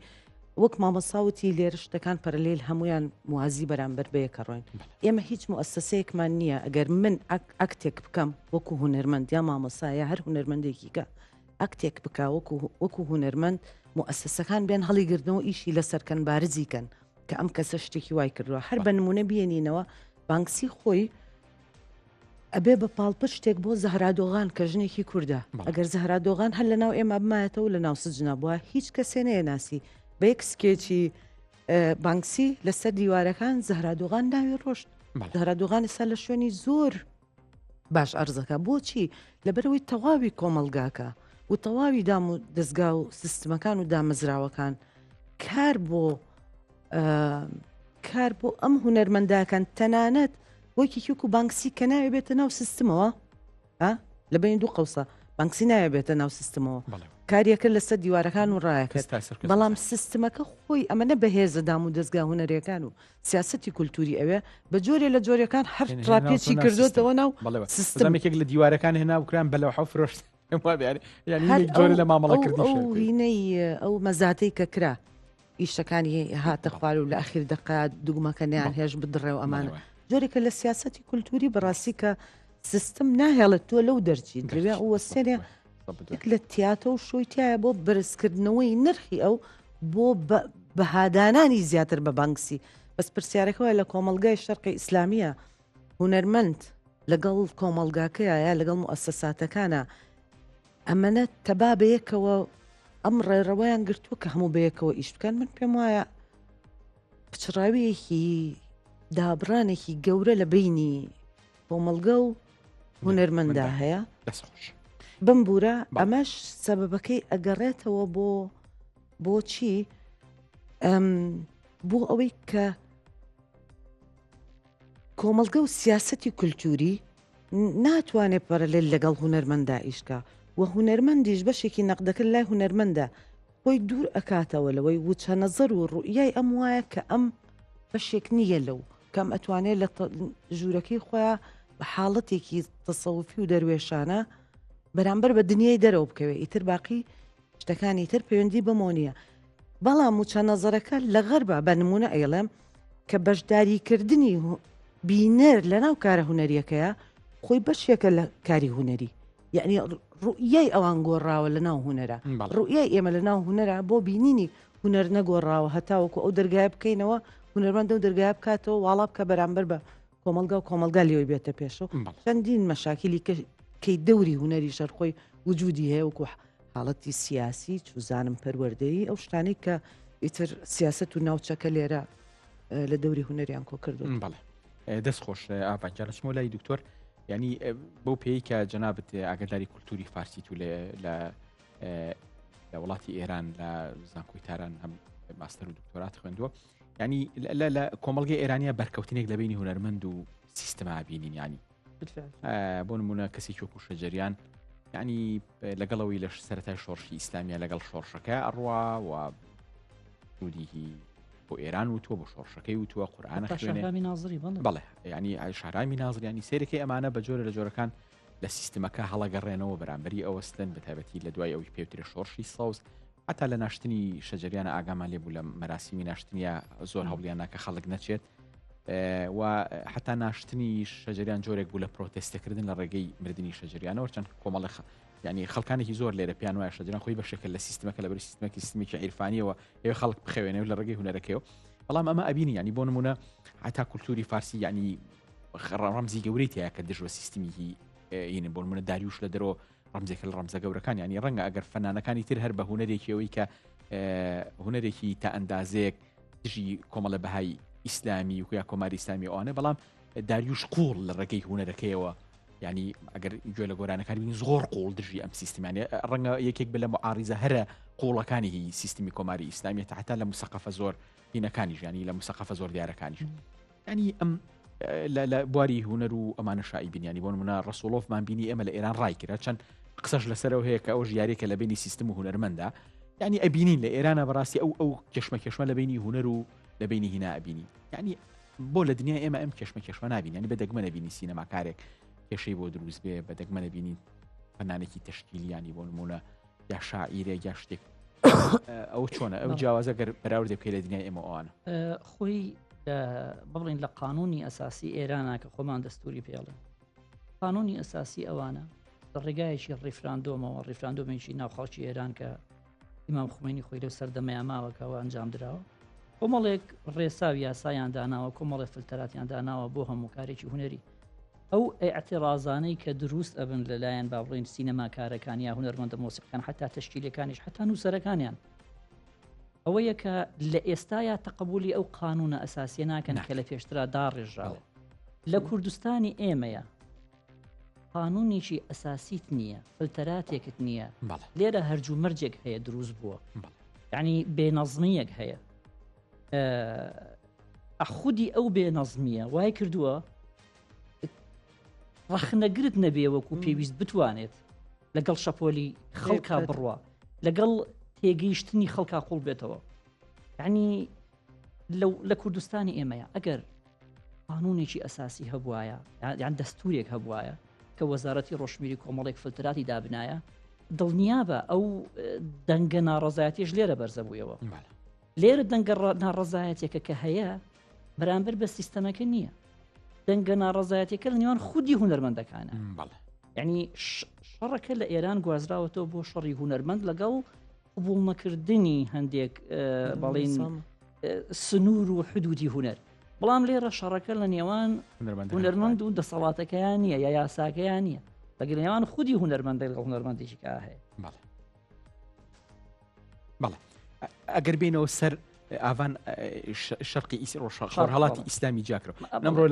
وەک مامەساوتی لێرە شتەکان پەرلێل هەمویان موازی بەرامبەر بەیەکە ڕۆین ئێمە هیچ مؤسسەیەکمان نییە ئەگەر من ئەکتێک بکەم وەکو هونەرمەند یا مامەسایە هەر هونەرمەندێکی کە ئەکتێک بکە وەکو هونەرمەند مؤسسەکان بێن هەڵیگرتنەوە ئیشی لەسەرکەن بارزیکەن کە ئەم کەسە شتێکی وای کردووە هەر بە نمونە بێنینەوە بانکسی خۆی ئەبێ بە پاڵپە شتێک بۆ زەهرادۆغان کە ژنێکی کووردە ئەگەر زەهرادۆغان هەر لە ناو ئێمە بمایەتەوە لە ناو سجنە بووە هیچ کەسێ نەیە ناسی بە یەک سکێکی بانکسی لەسەر دیوارەکان زەهرادۆغان ناوی ڕۆشت زەهرادۆغان ئێستا لە شوێنی زۆر باش ئەرزەکە بۆچی لەبەرەوەی تەواوی کۆمەلگاکە و تەواوی دام و دەستگا و سیستمەکان و دامەزراوەکان کار بۆ ئەم هونەرمەنداکان تەنانەت وەکیکیوک و بانکسی کە ناوێ بێتە ناو سیستمەوە لە بین دوو قەوسە بانکسی ناوێ بێتە ناو سیستمەوە کاریەکە لەسەر دیوارەکان و ڕایەکە بەڵام سیستمەکە خۆی ئەمەنە بەهێزە دام و دەستگا هونەرەکان و سیاسەتی کولتوری ئەوێ بە جۆرێ لە جۆرەکان هەر ڕاپێکی کردوتەوە ناو سیستمێکێک لە دیوارەکان هێنا بکران بەلەو حەو فرۆشت جۆرە لە مامەڵەکردنی ئەو مەزاتەی کە کرا ئیشەکانی هاتە خوار و لە ئەخیر دقا دوگمەکەنیان هێش بدڕێ و ئەمانە جۆرێکە لە سیاسەتی کولتوری بەڕاستی کە سیستم ناهێڵێت تۆ لەو دەرچین لەوێ ئەوە سێنێ لە تیاتە و شۆیتایە بۆ بەرزکردنەوەی نرخی ئەو بۆ بەهادانانی زیاتر بە بانکسی بەس پرسیارەکەەوە لە کۆمەلگای شەرقی ئیسلامیە هونەرمەند لەگەڵ کۆمەلگاکەیە یا لەگەڵ موسساتەکانە ئەمەنە تەبا بەیەکەوە ئەم ڕێڕەوەیان گرتووە کە هەموو بەیەکەوە ئیش بکەن من پێم وایە پچڕاویەکی دابڕانێکی گەورە لە بینی کۆمەلگە و هونەرمەندا هەیە بمبورە ئەمەش سەبەبەکەی ئەگەڕێتەوە بۆ چی بۆ ئەوەی کە کۆمەڵگە و سیاسەتی کولتوری ناتوانێت پەرەلێل لەگەڵ هونەرمەندا ئیشکا و هونەرمەندیش بەشێکی نەقدەکە لای هونەرمەندە خۆی دوور ئەکاتەوە لەوەی وچە نەزەر و ڕوئیای ئەم وایە کە ئەم بەشێک نییە لەو کەم ئەتوانێت لە ژوورەکەی خۆیان بە حاڵەتێکی تەسەوفی و دەروێشانە بەرامبەر بە دنیای دەرەوە بکەوێت ئیتر باقی شتەکانی تر پەیوەندی بمۆنیە بەڵام وچە نەزەرەکە لە غەربە بە نمونە ئێڵێم کە بەشداریکردنی بینەر لە ناو کارە هونەریەکەیە خۆی بەشێکە لە کاری هونەری یعنی ڕوئیای ئەوان گۆڕاوە لە ناو هونەرە ڕوئیای ئێمە لە ناو هونەرە بۆ بینینی هونەر نەگۆڕاوە هەتاوەکو ئەو دەرگای بکەینەوە هونەرمەندە و دەرگای بکاتەوە واڵا بکە بەرامبەر بە کۆمەلگا و کۆمەلگا لێوەی بێتە پێشەوە چەندین مەشاکلی کەی دەوری هونەری شەرخۆی وجودی هەیە وەکو حاڵەتی سیاسی چوزانم پەروەردەیی ئەو شتانی کە ئیتر سیاست و ناوچەکە لێرە لە دەوری هونەریان کۆ کردو بەڵێ دەست خۆش ئاڤانجارچمە لای دکتۆر ینی بەو پێی کە جەنابەت ئاگداری کولتوری فارسی تو لە وڵاتی ئێران لە زانکۆی تاران هەم ماستەر و دکتۆرات خوێندووە ینی لە کۆمەڵگەی ئێرانیا بەرکەوتنێک لە بینی هونەرمەند و سیستەما بینین ینی بۆ نمونە کەسێکی وەکو شەجەریان ینی لەگەڵەوەی لە سەرەتای شۆڕشی ئیسلامیا لەگەڵ شۆڕشەکە ئەڕوا و سوودیهی بۆ ئێران و تۆ بۆ شۆڕشەکەی و تووە قورئانە خوێنێ نازری بەڵێ ینی شارامی نازر ینی سیرەکەی ئەمانە بە جۆرە لە جۆرەکان لە سیستمەکە هەڵەگەڕێنەوە بەرامبەری ئەوەستن بە تایبەتی لە دوای ئەوی پێوترە شۆڕشی ساوز حتا لە ناشتنی شەجەریانە ئاگامان لێبوو لە مەراسیمی ناشتنیە زۆر هەوڵیان ناکە خەڵک نەچێت و حتا ناشتنی شەجەریان جۆرێک بوو لە پرۆتێستەکردن لە ڕێگەی مردنی شەجەریانەوە چەند کۆمەڵی ینی خەڵکانێکی زۆر لێرە پیان وایە شەجەریان خۆی بەشێکە لە سیستمەکە لە بەر سیستمێکی سیستمێکی عیرفانیەوە ئێوە خەڵک بخەوێنێ لە ڕێگەی هونەرەکەیەوە بەڵام ئەمە ئەبینی ینی بۆ نمونە حتا کولتوری فارسی ینی ڕەمزی گەورەی تەیە کە دژوە سیستمیکی ینی بۆ نمونە داریوش لە دەرەوە ڕەمزێکە لە ڕەمزە گەورەکان ینی ڕەنگە ئەگەر فەنانەکانی تر هەر بە هونەرێکیەوەی کە هونەرێکی تا ئەندازەیەک دژی کۆمەڵە بەهای ئیسلامی و یا کۆماری ئیسلامی ئەوانە بەڵام داریوش قوڵ لە ڕێگەی هونەرەکەیەوە ینی ئەگەر گوێ لە گۆرانەکانی بینی زۆر قوڵ دژی ئەم سیستمانە ڕەنگە یەکێک بە لە معارضە هەرە قوڵەکانی سیستمی کۆماری ئیسلامی تاحتا لە موسەقەفە زۆر هینەکانی ژیانی لە موسەقەفە زۆر دیارەکانیش ینی ئەم لە بواری هونەر و ئەمانە شایی بینیانی بۆ نمونە ڕەسوڵۆفمان بینی ئێمە لە ئێران ڕایکرا چەند قسەش لەسەرەوە هەیە کە ئەو ژیارێکە لە بینی سیستم و هونەرمەندا ینی ئەبینین لە ئێرانە بەڕاستی ئەو کێشمە لە بینی هونەر و لە بینی هینا ئەبینی ینی بۆ لە دنیا ئێمە ئەم کێشمە نابین ینی بەدەگمە نەبینی سینەماکارێک کێشەی بۆ دروست بێ بەدەگمە نەبینی فەنانێکی تەشکیلیانی بۆ نمونە یا شاعیرێک یا شتێک ئەو چۆنە ئەو جیاوازە گەر بەراورد پێ لە دنیای ئێمە ئەوانە خۆی بڵین لە قانونی ئەساسی ئێرانە کە خۆمان دەستوری پێڵێن قانونی ئەساسی ئەوانە لە ڕێگایەکی ڕیفراندۆمەوە ڕیفراندۆمێکی ناوخەڵکی ئێران کە ئیمام خومینی خۆی لەو سەردەمەیان ماوەکەەوە ئەنجام درراوە کۆمەڵێک ڕێساو یاسایان داناوە کۆمەڵێک فلتەراتیان داناوە بۆ هەموو کارێکی هونەری ئەو ئێعتیڕازانەی کە دروست ئەبن لەلایەن با بڵین سینەماکارەکان یا هونەرمەندە مۆسیقیەکان حتا تەشکیلەکانیش حتا نووسەرەکانیان ئەوەیە کە لە ئێستایا تەقبولی ئەو قانونە ئەساسیە ناکەن کە لە پێشترا داڕێژراوە لە کوردستانی ئێمەیە قانونێکی ئەساسیت نییە فلتەراتێکت نییە لێرە هەرجوو مەرجێک هەیە دروست بووە یعنی بێنەظمیەک هەیە خودی ئەو بێنەظمیە وای کردووە ڕەخنەگرت نەبێ وەکو پێویست بتوانێت لەگەڵ شەپۆلی خەڵکا بڕوە لەگەڵ تێگەیشتنی خەڵکا قوڵ بێتەوە یعنی لە کوردستانی ئێمەیە ئەگەر قانونێکی ئەساسی هەبوایە یان دەستورێک هەبوایە کە وەزارەتی ڕۆشنبیری کۆمەڵێک فلتراتی دابنایە دڵنیابە ئەو دەنگە ناڕەزایەتیش لێرە بەرزەبوویەوە لێرە دەنگە ناڕەزایەتێکە کە هەیە بەرامبەر بە سیستەمەکە نییە دەنگە ناڕەزایەتێکە لە نێوان خودی هونەرمەندەکانە یعنی شەڕەکە لە ئێران گوازراوەتەوە بۆ شەڕی هونەرمەند لەگەڵ قبوڵ نەکردنی هەندێک بەڵین سنوور و حدودی هونەر بەڵام لێرە شەڕەکە لە نێوان هونەرمەند و دەسەڵاتەکەیان نییە یا یاساکەیان نییە لەگەڵ نێوان خودی هونەرمەندە لەگەڵ هونەرمەندێکی کا هەیە بەڵێ ئەگەر بینەوە سەر ئاوان شەرقی هەڵاتی ئیسلامی جاکرەوە نەمڕۆ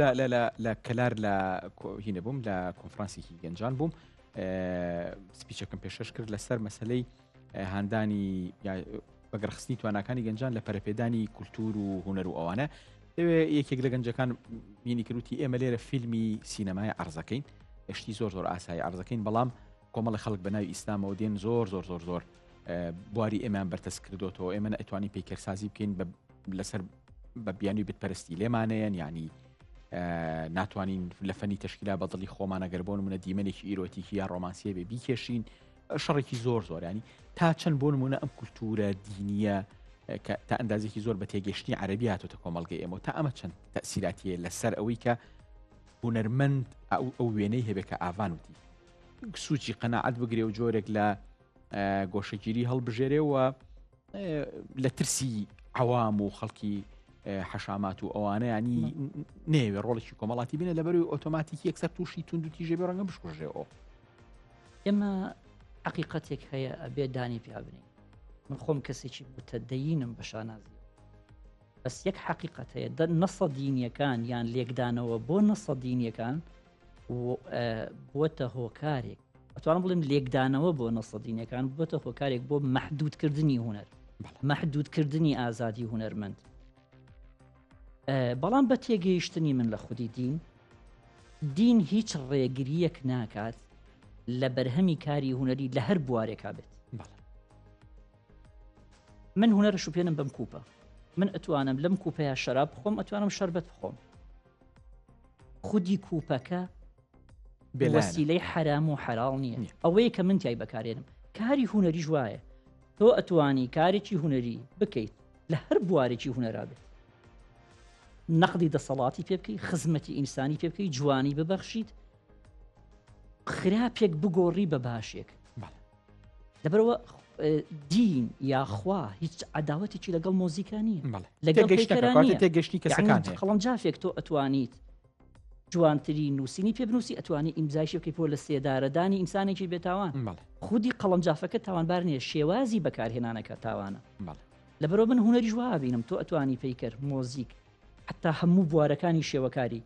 لە کەلار لە هینە بووم لە کۆنفرانسێکی گەنجان بووم سپیچەکەم پێشەش کرد لەسەر مەسەلەی هاندانی بەگەڕخستنی تواناکانی گەنجان لە پەرەپێدانی کولتور و هوەر و ئەوانە یەکێک لە گەنجەکان بینی کردوتی ئێمە لێرە فیلمی سینەمای عرضەکەین شتی زۆر ئاسایی عرضەکەین بەڵام کۆمەڵی خەڵک بەناوی ئیسلامەوە دێن زۆر بواری ئێمان بەرتەس کردوتەوە ئێمە ئەتوانی پێکەرسازی بکەین لەسەر بە بیانی بتپەرستی لێمانەیەن ینی ناتوانین لە فەنی تشکیلا بەدڵی خۆمانەگەر بۆ نمونە دیمەنێکی ئیرۆتیکی یا ڕۆمانسیە بێ بیکێشین شەڕێکی زۆر ینی تا چەند بۆ نمونە ئەم کولتورە دینیە تا ئەندازێکی زۆر بە تێگەشتنی عەربی هاتوتە کۆمەڵگەی ئێمە تا ئەمە چەند تەسیراتیە لەسەر ئەوەی کە هونەرمەند ئەو وێنەی هەبێت کە ئاوانوتی سوچی قەناعەت بگرێ و جۆرێک لە گۆشەگیری هەڵبژێرێەوە لە ترسی عوام و خەڵکی حەشامات و ئەوانە ینی نێوێ ڕۆڵێکی کۆمەڵاتی بینە لەبەروی ئۆتۆماتیکی یەکسەر تووشی تونند و تیژێ بێ ڕەنگە بشکوژێەوە ئێمە حقیقەتێک هەیە ئەبێ دانی پیا بنین من خۆم کەسێکی متەدەینم بە شانازی بەس یەک حقیقەت هەیە نەسە دینیەکان یان لێکدانەوە بۆ نەسە دینیەکان بۆتە هۆکارێک ئەتوانم بڵێم لێکدانەوە بۆ نەسە دینیەکان بۆتە هۆکارێک بۆ مەحدودکردنی هوەر مەحدودکردنی ئازادی هونەرمەند بەڵام بە تێگەیشتنی من لە خودی دین هیچ ڕێگریەک ناکات لە بەرهەمی کاری هوەری لە هەر بوارێکا بێت من هوەرش و پێنم بەم کوپە من ئەتوانم لەم کوپەیە شەراب بخۆم ئەتوانم شەربەت بخۆم خودی کوپەکە وەسیلەی حرام و حەڵال نییە ئەوەیە کە من تای بەکارێنم کاری هوەری وایە تۆ ئەتوانی کارێکی هوەری بکەیت لە هەر بوارێکی هوەرا بێت نەقدی دەسەڵاتی پێ بکەیت خزمەتی ئینسانی پێ بکەیت جوانی ببەخشیت خراپێک بگۆڕی بە باشێک لەبەرەوە دین یاخوا هیچ عداوەتێکی لەگەڵ مۆزیکانی لەگەڵ تێگەشتی کەسەکان قەڵەنجافێک تۆ ئەتوانیت جوانتری نووسینی پێ بنووسی ئەتوانی ئیمزایشی بکەیت بۆ لە سێدارەدانی ئینسانێکی بێتاوان خودی قەڵەنجافەکە تاوانبار نییە شێوازی بەکارهێنانەکە تاوانە لەبەرەوە من هوەری جووا بینم تۆ ئەتوانی پێیکرد مۆزیک حتا هەموو بوارەکانی شێوەکاری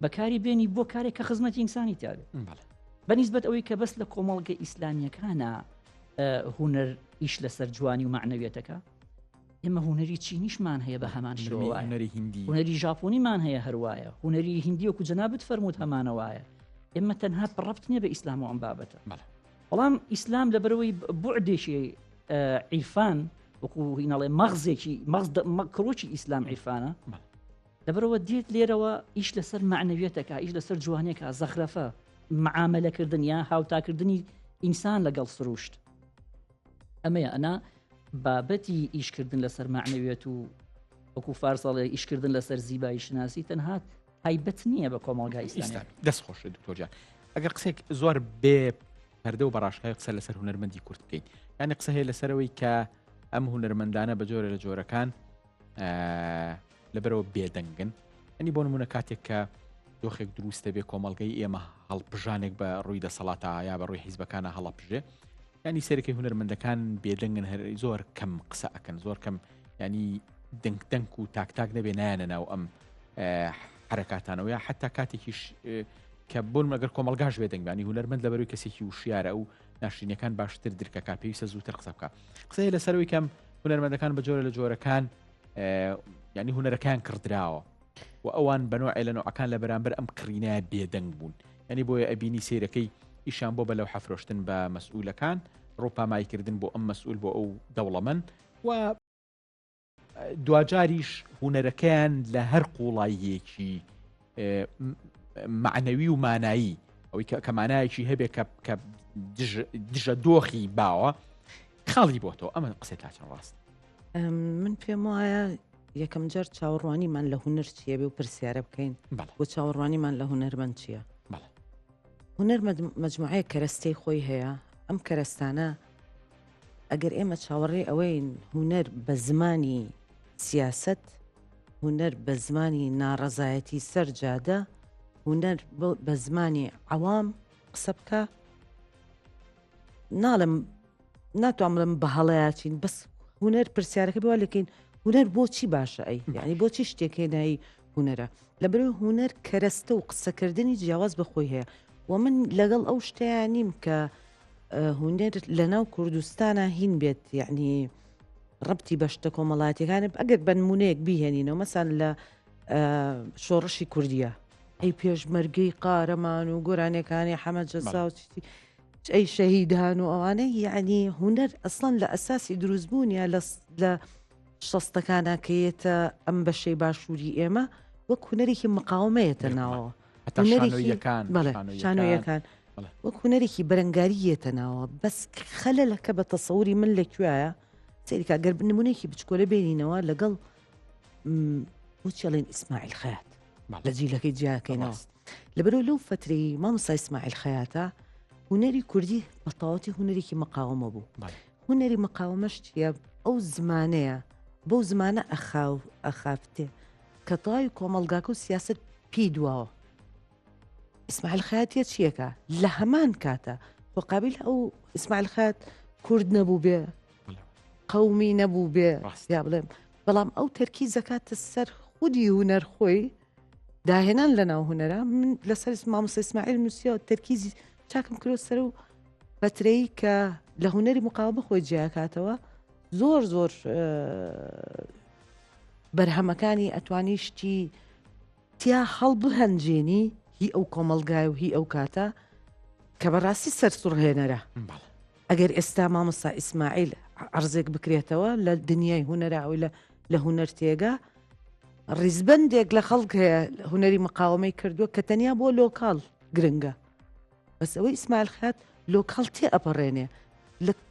بەکاری بێنی بۆ کارێک کە خزمەتی ئینسانی تابێت بەنسبەت ئەوەی کە بەس لە کۆمەڵگە ئیسلامیەکانە هوەر ئیش لەسەر جوانی و معنەوێتەکە ئێمە هوەری چینیشمان هەیە بە هەمان هوەری ژاپۆنیمان هەیە هەروایە هوەری هندی وەکو جەنابەت فەرمووت هەمانەوەیە ئێمە تەنها پڕەبت نییە بە ئیسلام و ئەم بابەتە بەڵام ئیسلام لەبەرەوەی بوعدێکی عیرفان وەکو هینەڵێ مەغزێکی کڕۆکی ئیسلام عیرفانە لەبەرەوە دێت لێرەوە ئیش لەسەر معنەوێتەکە ئیش لەسەر جوانێکە زەخرەفە معاملەکردن یا هاوتاکردنی ئینسان لەگەڵ سروشت ئەمەیە ئەنا بابەتی ئیشکردن لەسەر معنەوێت و وەکو فارسەڵێ ئیشکردن لەسەر زیبایی شناسی تەنها تایبەت نییە بە کۆمەڵگای ئیسلامی دەست خۆشە دکتۆرجان ئەگەر قسێک زۆر بێ پەردە و بەڕاشکای قسە لەسەر هونەرمەندی کورد بکەین یعنی قسە هەیە لەسەرەوەی کە ئەم هونەرمەندانە بە جۆرە لە جۆرەکان لەبەرەوە بێدەنگن ئەنی بۆ نمونە کاتێک کە دۆخێک دروستە بێ کۆمەڵگەی ئێمە هەڵپژانێک بە ڕووی دەسەڵاتە یا بە ڕووی حیزبەکانە هەڵەپژێ ینی سەرەکەی هونەرمەندەکان بێدەنگن هەر زۆر کەم قسە ئەکەن زۆر کەم ینی دەنگ و تاک نەبێ نایەنە ناو ئەم حرەکاتانەوە یا حتا کاتێکیش کە بۆن ئەگەر کۆمەڵگاش بێدەنگبانی هونەرمەند لەبەروی کەسێکی وشیارە و ناشرینەکان باشتر درکەکە پێویستە زووتر قسە بکە قسەی لەسەرەوەی کەم هونەرمەندەکان بە جۆرە لە جۆرەکان ینی هونەرەکان کردراوە و ئەوان بەنوع لە نوعەکان لە بەرامبەر ئەم کڕینە بێدەنگ بوون ینی بۆیە ئەبینی سیرەکەی ئیشان بۆ بەلەو حەفرۆشتن بە مەسئولەکان ڕۆپامایکردن بۆ ئەم مەسئول بۆ ئەو دەوڵەمەند و دوجاریش هونەرەکەیان لە هەر قوڵاییەکی معنەوی و مانایی ئەوەی کە مانایەکی هەبێ کە دژە دۆخی باوە خاڵی بۆتەوە ئەمە قسەی تاچەند ڕاست من پێم وایە یەکەم جار چاوەڕوانیمان لە هونەر چیە بێ و پرسیارە بکەین بۆ چاوەڕوانیمان لە هونەرمەند چییە هونەر مەجموعەیە کەرەستەی خۆی هەیە ئەم کەرەستانە ئەگەر ئێمە چاوەڕێ ئەوەین هونەر بە زمانی سیاست هونەر بە زمانی ناڕەزایەتی سەر جادە هونەر بە زمانی عەوام قسە بکە ناتوانم بە هەڵەیاچین بەس هونەر پرسیارەکە بێ لەکەین هونەر بۆچی باشە ئەی یعنی بۆچی شتێکێنایی هونەرە لەبەرەوەی هونەر کەرەستە و قسەکردنی جیاواز بەخۆی هەیە و من لەگەڵ ئەو شتیان نیم کە هونەر لە ناو کوردستانە هین بێت یعنی ڕبتی بە شتە کۆمەڵاتیەکانە ئەگەر بە نمونەیەک بیهێنینەوە مەسان لە شۆڕشی کوردیە ئەی پێشمەرگەی قارەمان و گۆرانەکانی حەمەد جەسا و ئەی شەهیدان و ئەوانەی یعنی هوەر ئەسڵەن لە ئەساسی دروستبوونیە لە شەستەکانەکەیێتە ئەم بەشەی باشووری ئێمە وەک هوەرێکی مقاومەیەتە ناوەوە شانۆیەکان وەک هوەرێکی بەرەنگاریەتە ناوە بەس خەلەلەکە بە تەسەوری من لەکوایە سەریکا گەر نمونێکی بچکۆلە بێنینەوە لەگەڵ وچەڵێن ئیسماعیل خەیات لە جیلەکەی جیاکەینەوە لەبەرەوە لەو فترەی مامۆستا ئیسماعیل خەیاتە هوەری کوردی بەتەواوەتی هوەرێکی مقاومە بوو هوەری مقاومەش چیە ئەو زمانەیە بەو زمانە ئەخافتێ کە تەواوی کۆمەڵگاکە و سیاست پێی دواوە ئیسماعیل خەیاتیە چیەکە لە هەمان کاتە وەقابل ئەو ئیسماعیل خەیات کورد نەبوو بێ قەومی نەبوو بێ یا بڵێم بەڵام ئەو تەرکیزە کاتە سەر خودی هوەر خۆی داهێنان لە ناو هوەرە من لەسەر مامۆستا ئیسماعیل نووسیەوە تەرکیزی چاکم کرۆ سەر و فترەی کە لە هوەری مقاومە خۆی جیاکاتەوە زۆر بەرهەمەکانی ئەتوانی شتی تیا هەڵبهەنجێنی هی ئەو کۆمەلگای و هی ئەو کاتە کە بەڕاستی سەرسوڕهێنەرە ئەگەر ئێستا مامۆستا ئیسماعیل عەرزێک بکرێتەوە لە دنیای هوەراوی لە هوەر تێگا ڕیزبەندێک لە خەڵک هەیە هوەری مقاومەی کردووە کە تەنیا بۆ لۆکاڵ گرنگە بەس ئەوەی ئیسماعیل خەیات لۆکاڵ تێ ئەپەڕێنێ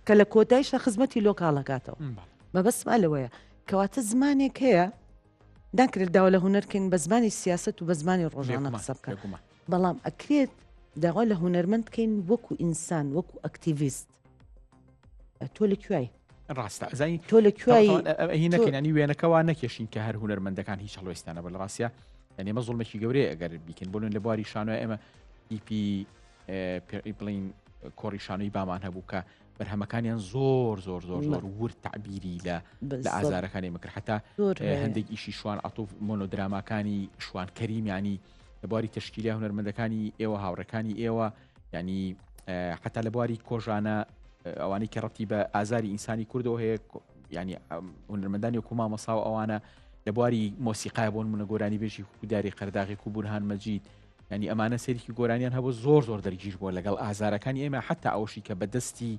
کە لە کۆتاییشە خزمەتی لۆکاڵەکاتەوە مەبەسما لەوەیە کەواتە زمانێک هەیە داکرێت داوا لە هوەرکەین بە زمانی سیاست و بە زمانی ڕۆژانە قسە بکەن بەڵام ئەکرێت داوا لە هوەرمەند بکەین وەکو ئینسان وەکو ئەکتیڤیست تۆ لەکوای ڕاستە زای تۆ لەکوای هی نەکەینانی وێنەکەەوە نەکێشین کە هەر هوەرمەندەکان هیچ هەڵوێستانە بە لە ڕاستە یعنی ئێمە زوڵمێکی گەورەیە ئەگەر بیکەین بۆن لە بواری شانۆی ئێمە ئیپی بڵین کۆڕی شانۆی بامان هەبوو کە بەرهەمەکانیان زۆر ورد تعبیری لە ئازارەکانی مەکرد حتا هەندێک ئیشی شوان ئەتوف مۆنۆدراماکانی شوان کەریمیانی لە بواری تشکیلی هوەرمەندەکانی ئێوە هاوڕەکانی ئێوە ینی حتا لە بواری کۆژانە ئەوانەی کە ڕەتی بە ئازاری ئینسانی کوردەوە هەیە ینی هوەرمەندانی وەکو مامۆستا و ئەوانە لە بواری مۆسیقای بۆن منە گۆرانی بێژی خودداری قەرداغی و بورهان مەجید ینی ئەمانە سەرێکی گۆرانیان هەبوو زۆر دەرگیر بووە لەگەڵ ئازارەکانی ئێمە حتا ئەوشی کە بەدەستی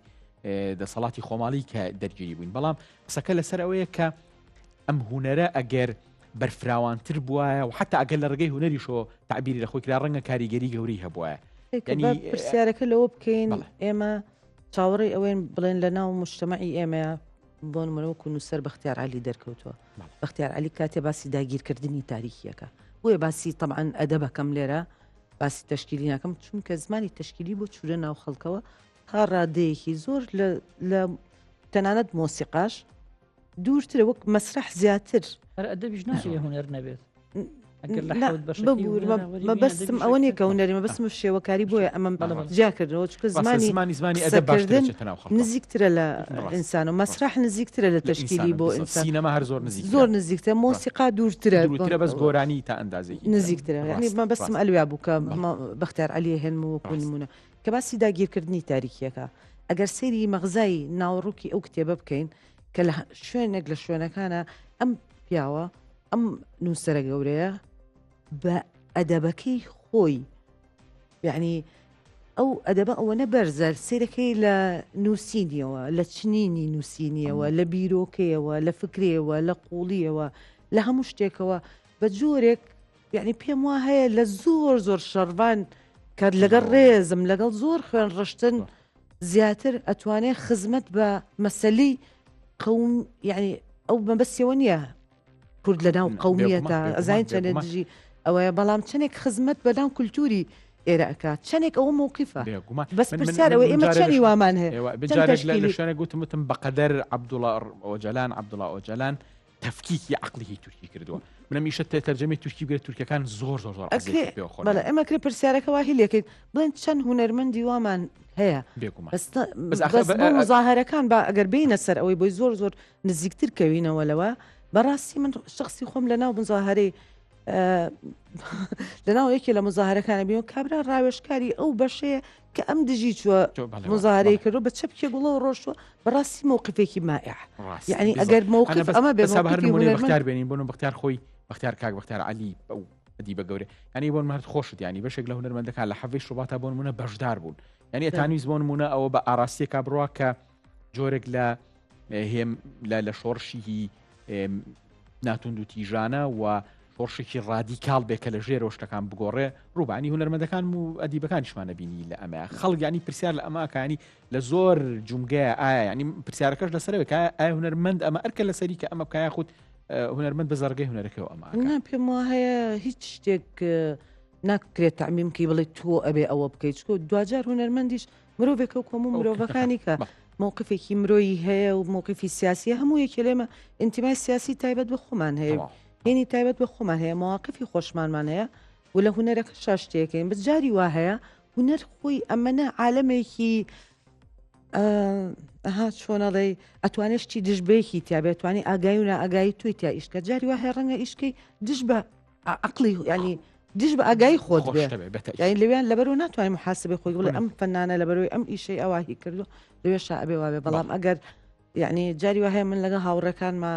دەسەڵاتی خۆماڵی کە دەرگیری بووین بەڵام قسەکە لەسەر ئەوەیە کە ئەم هوەرە ئەگەر بەرفراوانتر بووایە و حتا ئەگەر لە ڕێگەی هوەریشەوە تعبیری لە خۆی کرا ڕەنگە کاریگەری گەورەی هەبووایە پرسیارەکە لەوە بکەین ئێمە چاوەڕێی ئەوەن بڵێن لە ناو مجتەمەعی ئێمەیە بۆ نمونەوە نووسەر بەختیار عەلی دەرکەوتووە بەختیار عەلی کاتێ باسی داگیرکردنی تاریخیەکە بۆیە باسی طبعاً ئەدەبەکەم لێرە باسی تشکیلی ناکەم چونکە زمانی تشکیلی بۆ چورە ناو خەڵکەوە تا ڕادەیەکی زۆر لە تەنانەت مۆسیقاش دوورترە وەک مەسرح زیاتر ئەدەبیش ناچێت هوەر نەبێت مەبەستم ئەوە نیە کە هوەری مەبەستم شێوەکاری بۆیە ئەمەم جاکردنەوە چکە زمانی ئەدەبکردن نزیکترە لە ئینسان و مەسرح نزیکترە لە تشکیلی بۆ ئینسان سینەما هەر زۆر نزیکترە مۆسیقا دوورترە بەس گۆرانی تا ئەندازێکی نزیکترە ینی مەبەستم ئەلویا بوو کە بەختیار عەلی هێنمە وەکو نمونە کە باسی داگیرکردنی تاریخیەکە ئەگەر سەیری مەغزایی ناوەڕووکی ئەو کتێبە بکەین کە لە شوێنێک لە شوێنەکانە ئەم پیاوە ئەم نووسەرە گەورەیە بە ئەدەبەکەی خۆی یعنی ئەو ئەدەبە ئەوە نەبەرزە سیرەکەی لە نووسینیەوە لە چنینی نووسینیەوە لە بیرۆکەیەوە لە فکرێەوە لە قوڵیەوە لە هەموو شتێکەوە بە جۆرێک یعنی پێم وا هەیە لە زۆر شەڕوان کە لەگەڵ ڕێزم لەگەڵ زۆر خوێن ڕشتن زیاتر ئەتوانێت خزمەت بە مەسەلەی قەوم یعنی ئەو مەبەستیەوە نییە کورد لە ناو قەومیەتە ئەزای چەنە دژی ئەوەیە بەڵام چەندێک خزمەت بەناو کولتوری ئێرەکات چەندێک ئەوە مووقیفە بەس پرسیارەوە ئێمە چەندی وامان هەیە لە شوێنە گوتم بەقەدەر عەبدوڵڵا ئۆجەلان تەفکیکی عەقڵی تورکی کردووە منە میشە تەرجەمەی تورکی بگرێت تورکیەکان زۆر بەڵێ ئێمە کرێ پرسیارەکە وا هیلەکەیت بڵێن چەند هوەرمەندی وامان هەیە بەس بۆ مزاهرەکان با ئەگەر بینە سەر ئەوەی بۆی زۆر نزیکتر کەوینەوە لەوە بەڕاستی من شخصی خۆم لە ناو مزاهرەی لەناو یەکێ لە مزاهرەکانە بیەوە کابرا ڕاوێژکاری ئەو بەشەیە کە ئەم دژی چووە مزاهرەی کردو بە چەپکێ گوڵە و ڕۆژوە بەڕاستی مووقفێکی مائع یعنی ئەگەر مووقف ئەمە بێختار بێنین بۆن بەختار خۆی بەختار کاک بەختار علی ئەو ئەدی بە گەورێ ینی بۆن مرد خۆشت ینی بەشێک لە هونەرمەندەکان لە حەڤی شوباتە بۆن منە بەشدار بوون ینی ئەتانویست بۆن مونە ئەوە بە ئاراستیە کا بڕوا کە جۆرێک لە هێم لە شۆڕشی ناتوند و تیژانە و شۆڕشێکی ڕادیکاڵ بێکە لە ژێرەوە شتەکان بگۆڕێ ڕووبانی هونەرمەندەکان و ئەدیبەکانیشمانە بینی لە ئەمە خەڵک ینی پرسیار لە ئەماکانی لە زۆر جومگەیە ئایا ینی پرسیارەکەش لەسەرەوە ئایا هونەرمەند ئەمە ئەرکە لەسەری کە ئەمە بکایە خودت هونەرمەند بەزەرگەی هونەرەکەەوە ئەمە پێم وە هەیە هیچ شتێک ناکرێت تعمیمکی بڵێ تۆ ئەبێ ئەوە بکەیت چکۆ دوجار هونەرمەندیش مرۆڤێکە و کۆمە مرۆڤەکانی کە مووقفێکی مرۆیی هەیە و مووقفی سیاسی هەموو یەکێ لێمە ئینتیمای سیاسی تایبەت بە خۆمان هەیە هێنی تایبەت بە خۆمان هەیە مواقفی خۆشمانمان هەیە و لە هونەرەکە شاشتەکەین بەس جاری وا هەیە هونەر خۆی ئەمەنە عالەمێکی چۆنەڵێ ئەتوانێشتی دژبەیەکی تیابێتوانی ئاگای و ئاگایی توی تا ئیشکە جاری وا هەیە ڕەنگە ئیشکەی دژ بە عقلی ینی دژ بە ئاگایی خۆت بێ یعنی لەویان لەبەرەوە ناتوانین محاسبە خۆی بڵێ ئەم فەنانە لەبەرەوەی ئەم ئیشەی ئەواهی کردو لەوێ ئەبێ وابێ بەڵام ئەگەر یعنی جاری وا هەیە من لەگە هاوڕەکانمە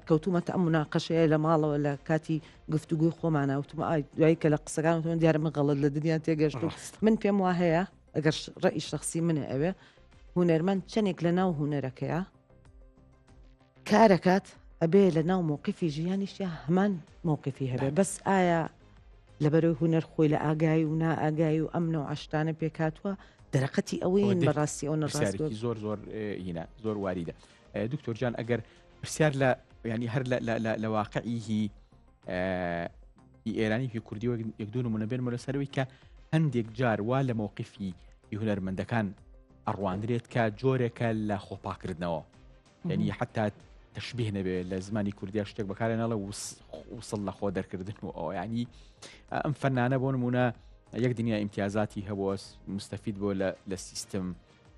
کەوتومەتە ئەم مناقەشەیە لە ماڵەوە لە کاتی گفتوگوی خۆمانە وتمە دوایی کە لە قسەکان وتمە دیارە من غەڵەت لە دنیا تێگەشت من پێم وا هەیە ئەگەر ڕەئی شخصی منە ئەوێ هونەرمەند چەندێک لە ناو هونەرەکەیە کارەکات ئەبێ لە ناو مووقفی ژیانیشیە هەمان مووقفی هەبێ بەس ئایا لەبەرەوەی هونەر خۆی لە ئاگایی و نائگایی و ئەم نەوە عشتانە پێکاتوە دەرەقەتی ئەوەی بەڕاستی ئەو نەڕاستی زۆر هینە زۆر واریدە دکتۆر جان ئەگەر پرسیار لە ینی هەر لە واقعیهی ئێرانی پێ کوردی و یەکدون منە بێنمە لەسەرەوەی کە هەندێک جار وا لە مووقفی هونەرمەندەکان ئەڕواندرێت کە جۆرێکە لە خۆپاکردنەوە ینی حتا تشبیه نەبێ لە زمانی کوردیا شتێک بەکارێنەڵە وصل لە خۆ دەرکردن و ئەو ینی ئەم فەنانە بۆ نمونە یەک دنیا ئیمتیازاتی هەبووە مستەفید بۆ لە سیستم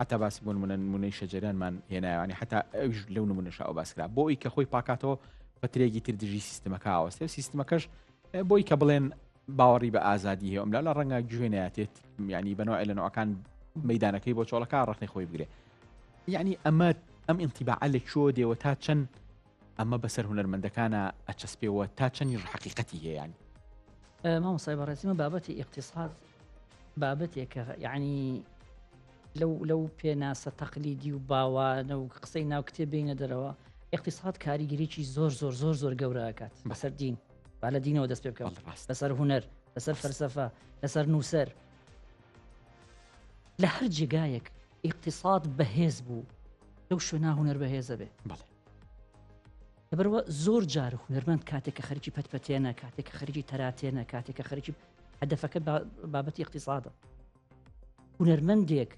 حتا باسی بۆ نمونەی شەجەرانمان هێنایوانی حتا ئەوش لەو نمونەش ئەو باسکرا بۆی کە خۆی پاکاتەوە بەترێکی تر دژی سیستمەکە ئاوەستێ و سیستمەکەش بۆی کە بڵێن باوەڕی بە ئازادی هەیە ئەملا لە ڕەنگە گوێنەیەتێت ینی بەنەوە لە نوعەکان مەدانەکەی بۆ چۆڵەکە ڕخنی خۆی بگرێ یعنی ئەمە ئەم ئینتیباع لە چۆ دێوە تا چەند ئەمە بەسەر هونەرمەندەکانە ئەچەسپێەوە تا چەندی حقیقەتی هەیە ینی مامۆسای بەڕێزیمە بابەتی اقتصاد بابەتێکە یعنی لەو پێناسە تەقلیدی و باوانە و قسەی ناو کتێب بینە دەرەوە اقتصاد کاریگەریی زۆر گەورەکات بەسەر دین با لە دینەوە دەست پێ بکەوە لەسەر هونەر لەسەر فەلسەفە لەسەر نووسەر لە هەر جێگایەک اقتصاد بەهێز بوو لەو شوێنە هونەر بەهێزە بێ لەبەرەوە زۆر جار هونەرمەند کاتێککە خەریکی پەتپەتێنە کاتێککە خەریکی تەراتێنە کاتێککە خەریکی هەدەفەکە بابەتی اقتصادە هونەرمەندێک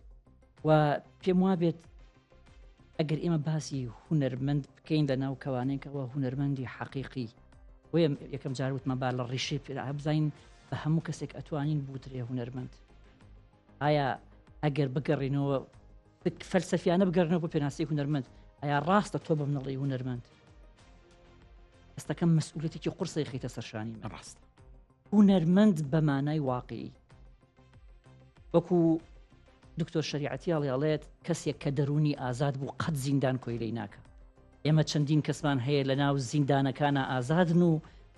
و پێم وابێت ئەگەر ئێمە باسی هونەرمەند بکەین لە ناو کەوانێکەوە هونەرمەندی حەقیقی وێم یەکەم جاروتمە با لە ڕیشێ پێ بزین بە هەموو کەسێک ئەتوانین بوترێ هونەرمەند ئایا ئەگەر بگەڕینەوە فەلسەفیانە بگەڕنەوە بۆ پێناسی هونەرمەند ئایا ڕاستە تۆ بە منەڵی هونەرمەند ئەستەکەم مەسئولەتێکی قورسی خیتە سەرشانی ڕاست هونەرمەند بە مانای واقعی وەکو دکتۆر شریعەتی ئەڵێت کەسێک کە دەرونی ئازاد بوو قەت زیندان کۆی لێی ناکە ئێمە چەندین کەسمان هەیە لە ناو زیندانەکانە ئازادن و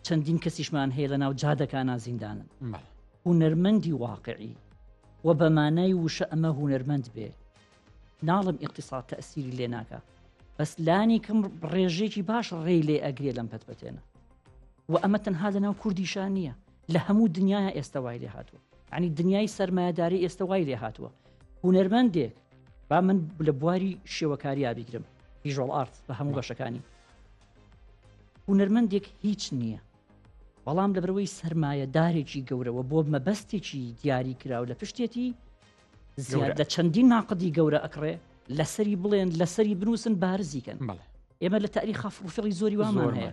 چەندین کەسیشمان هەیە لە ناو جادەکانە زیندانن هونەرمەندی واقعی و بە مانای وشە ئەمە هونەرمەند بێ ناڵم اقتصاد تەئسیری لێ ناکە بەس لانی کەم ڕێژێکی باش ڕێی لێ ئەگرێ لەم پەتپەتێنە و ئەمە تەنها لە ناو کوردیشان نییە لە هەموو دنیاە ئێستا وای لێ هاتووە عنی دنیای سەرمایه‌داری ئێستا وای لێ هاتووە هونەرمەندێک با من لە بواری شێوەکاریە بیگرم ڤیژوەڵ ئارت بە هەموو بەشەکانی هونەرمەندێک هیچ نییە بەڵام لەبەرەوەی سەرمایه‌دارێکی گەورەوە بۆ مەبەستێکی دیاری کراو لە پشتێتی زیاد لە چەندین ناقدی گەورە ئەکڕێ لەسەری بڵێن لەسەری بنووسن بارزیکەن ئێمە لە تاریخ فڕوفێڵی زۆری وامان هەیە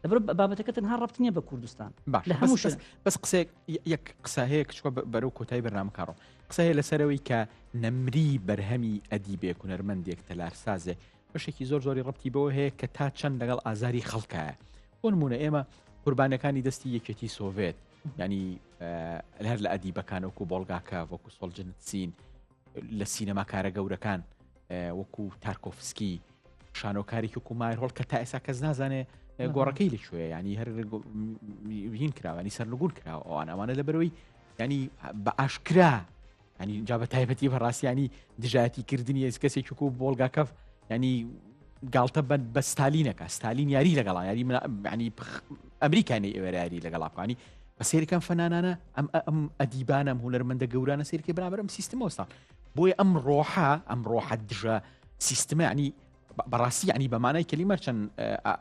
لەبەر بابەتەکە تەنها ڕەبت نییە بە کوردستان لە هەموو بەس قسێک یەک قسە هەیە کچوە بەرەو کۆتایی بەرنامەکەڕۆ قسە هەیە لەسەرەوەی کە نەمری بەرهەمی ئەدیبێک هونەرمەندێک تەلارسازێ بەشێکی زۆری ڕەبتی بەوە هەیە کە تا چەند لەگەڵ ئازاری خەڵکایە بۆ نمونە ئێمە قوربانەکانی دەستی یەکێتی سۆڤێت ینی هەر لە ئەدیبەکان وەکو بۆڵگاکە وەکو سۆڵجنسین لە سینەماکارە گەورەکان وەکو تارکۆفسکی شانۆکارێکی وەکو مایرهۆڵ کە تا ئێستا کەس نازانێ گۆڕەکەی لەکوێ ینی هەر هین کراوانی سەرنگون کراوە ئەوان ئەوانە لە بەرەوەی ینی بە ئاشکرا ینی جا بە تایبەتی بەڕاستیانی دژایەتی کردنی کەسێکی وەکو بۆڵگاکە ینی گاڵتە بە ستالینەکە ستالین یاری لەگەڵا یاری ینی ئەمریکانی ئێوەراری لەگەڵاپانی بە سێرەکەم فەنانانە ئەم ئەدیبانە ئەم هونەرمەندە گەورانە سێرکە بەرامبەر ئەم سیستمەوەستا بۆیە ئەم ڕۆحە دژە سیستمە ینی بەڕاستی ینی بەمانای کەلیمە چەند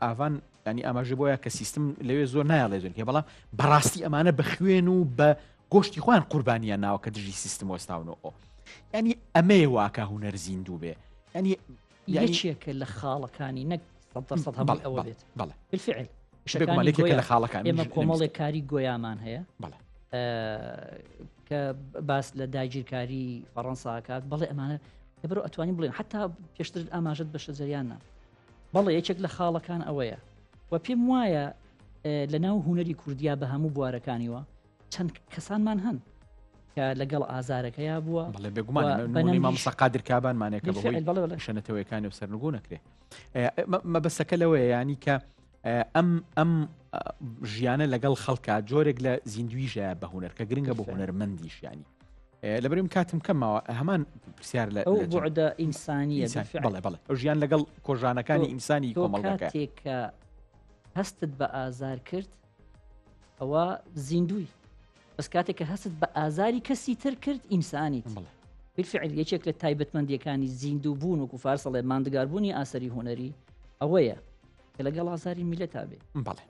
ئاوان ینی ئاماژە بۆیە کە سیستم لەوێ زۆر نایڵێ زۆر بەڵام بەڕاستی ئەمانە بە خوێن و بە گۆشتی خۆیان قوربانیان ناوە کە دژی سیستم وەستاونەوە ینی ئەمەیە واکە هونەر زیندوو بێ ینی یەکێکە لە خاڵەکانی نەک 100% هەموو ئەوە بێت بالفعل لە خاڵەکان ئێمە کۆمەڵێک کاری گۆیامان هەیە کە باس لە داگیرکاری فەڕەنساکات بەڵێ ئەمانە لەبەرەوە ئەتوانین بڵێن حتا پێشتر ئاماژەت بەشە زەریانە بەڵێ یەکێک لە خاڵەکان ئەوەیە و پێم وایە لە ناو هونەری کوردیا بە هەموو بوارەکانیوە چەند کەسانمان هەن کە لەگەڵ ئازارەکەیا بووە بەڵێ مامۆستا قادر کابانمانێکە بەهۆی شەنەتەوەیەکانی و سەرنگون نەکرێ مەبەستەکە لەوەیە ینی کە ئەم ژیانە لەگەڵ خەڵکە جۆرێک لە زیندویژە بە هونەر کە گرنگە بۆ هونەرمەندیش ینی لەبەرم کاتم کەمەوە هەمان پرسیار لە بوعدە ئینسانیە بەڵێ ئەو ژیان لەگەڵ کۆژانەکانی ئینسانی کۆمەڵگەکە کە هەستت بە ئازار کرد ئەوە زیندوی بەس کاتێک کە هەست بە ئازاری کەسی تر کرد ئینسانیت بالفعل یەکێک لە تایبەتمەندیەکانی زیندوو بوون وەکو فارسەڵێ ماندگاربوونی ئاسەری هونەری ئەوەیە کە لەگەڵ ئازاری میلەتا بێ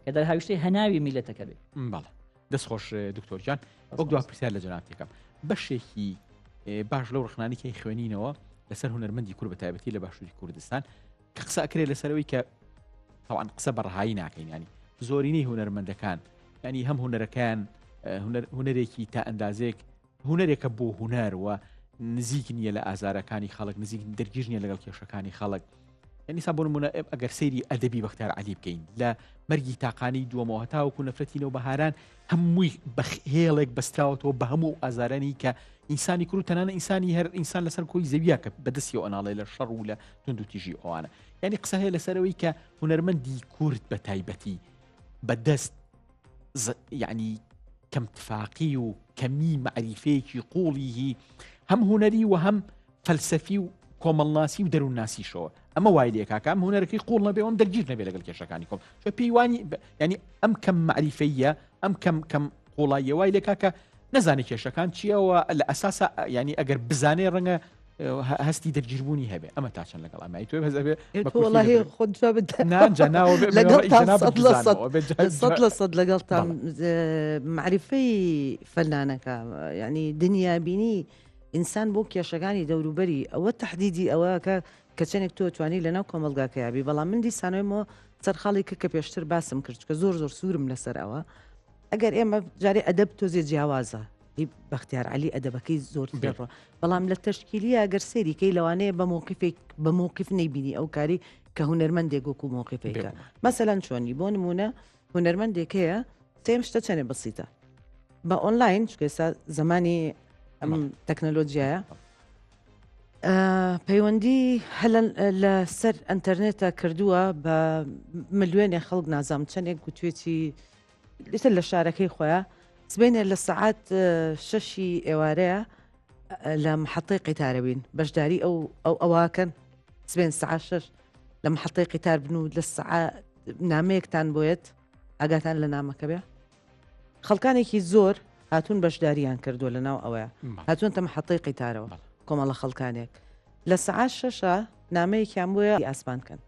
کە دەرهاویشتەی هەناوی میلەتەکە بێ بەڵێ دەستخۆش دکتۆرجان وەک دو پرسیار لە جەنابەتەکەم بەشێکی باش لەو ڕخنانێکی خوێنینەوە لەسەر هونەرمەندی کورد بە تایبەتی لە باشووری کوردستان کە قسە ئەکرێت لەسەرەوەی کە تاوان قسە بەڕەهایی ناکەین ینی زۆرینەی هونەرمەندەکان ینی هەم هونەرەکان هونەرێکی تا ئەندازێک هونەرێکە بۆ هونەر و نزیک نییە لە ئازارەکانی خەڵک نزیک دەرگیر نیە لەگەڵ کێشەکانی خەڵک ینی سا بۆ نمونە ئەگەر سەیری ئەدەبی بەختیار عەلی بکەین لە مەرگی تاقانی دووەمەوە هەتاوەکو نەفرەتینەوە بەهاران هەمووی هێڵێک بەستراوەتەوە بە هەموو ئازارانی کە ئینسانی کرد و تەنانە ئینسانی هەر ئینسان لەسەر کۆی زەویە کە بەدەستی ئەناڵێ لە شەڕ و لە تونند و تیژی ئەوانە ینی قسە هەیە لەسەرەوەی کە هونەرمەندی کورد بە تایبەتی بەدەست یعنی کەم تفاقی و کەمی معریفەیەکی قوڵیهی هەم هونەری و هەم فەلسەفی و کۆمەڵناسی و دەروونناسیشەوە ئەمە وای لێکاکە ئەم هونەرەکەی قوڵ نەبێ ئەم دەرگیر نەبێ لەگەڵ کێشەکانی کۆم پێیوانی ینی ئەم کەم معریفەیە ئەم کەم قوڵاییە وای لێکاکە نەزانێ کێشەکان چیەوە لە ئەساسا ینی ئەگەر بزانێ ڕەنگە هەستی دەرگیربوونی هەبێ ئەمە تا چەند لەگەڵ ئەمای توێ هەزەبێ لەگەڵ لەگەڵتان معریفەی فەنانەکە ینی دنیا بینی ئینسان بۆ کێشەکانی دەوروبەری ئەوە تهدیدی ئەوە کە چەندێک تۆ توانی لەناو کۆمەلگاکە یابی بەڵام من دیسانەوەیمەوە سەرخاڵی کە پێشتر باسم کرد کە زۆر سوورم لەسەر ئەوە ئەگەر ئێمە جارێ ئەدەب تۆزێ جیاوازە بەختیار عەلی ئەدەبەکەی زۆر دەڕۆ بەڵام لە تەشکیلیە ئەگەر سێریکەی لەوانەیە بە مووقف نەیبینی ئەو کاری کە هونەرمەندێک وەکو مووقفێکە مەسەلەن چۆنی بۆ نمونە هونەرمەندێک هەیە سێم شتە چەنێ بەسیتە بە ئۆنلاین چکەسا زمانی ئەم تەکنەلۆجیایە پەیوەندی لە سەر ئەنتەرنێتە کردووە بە ملیۆنێ خەڵک نازام چەندێک گوتوێتی لێتە لە شارەکەی خۆیان سبێنێ لە سەعات شەشی ئێوارەیە لە محەتەی قیتارەبین بەشداری ئەوواکەن سبێن سەعات شەش لە محەتەی قیتار بن و لە نامەیەکتان بۆیت ئاگاتان لە نامەکە بێ خەڵکانێکی زۆر هاتوون بەشداریان کردووە لە ناو ئەوەیە هاتوون تە محەتەی قیتارەوە کۆمەڵە خەڵکانێک لە سەعات شەشە نامەیەکیان بۆیە ئاسمانکەن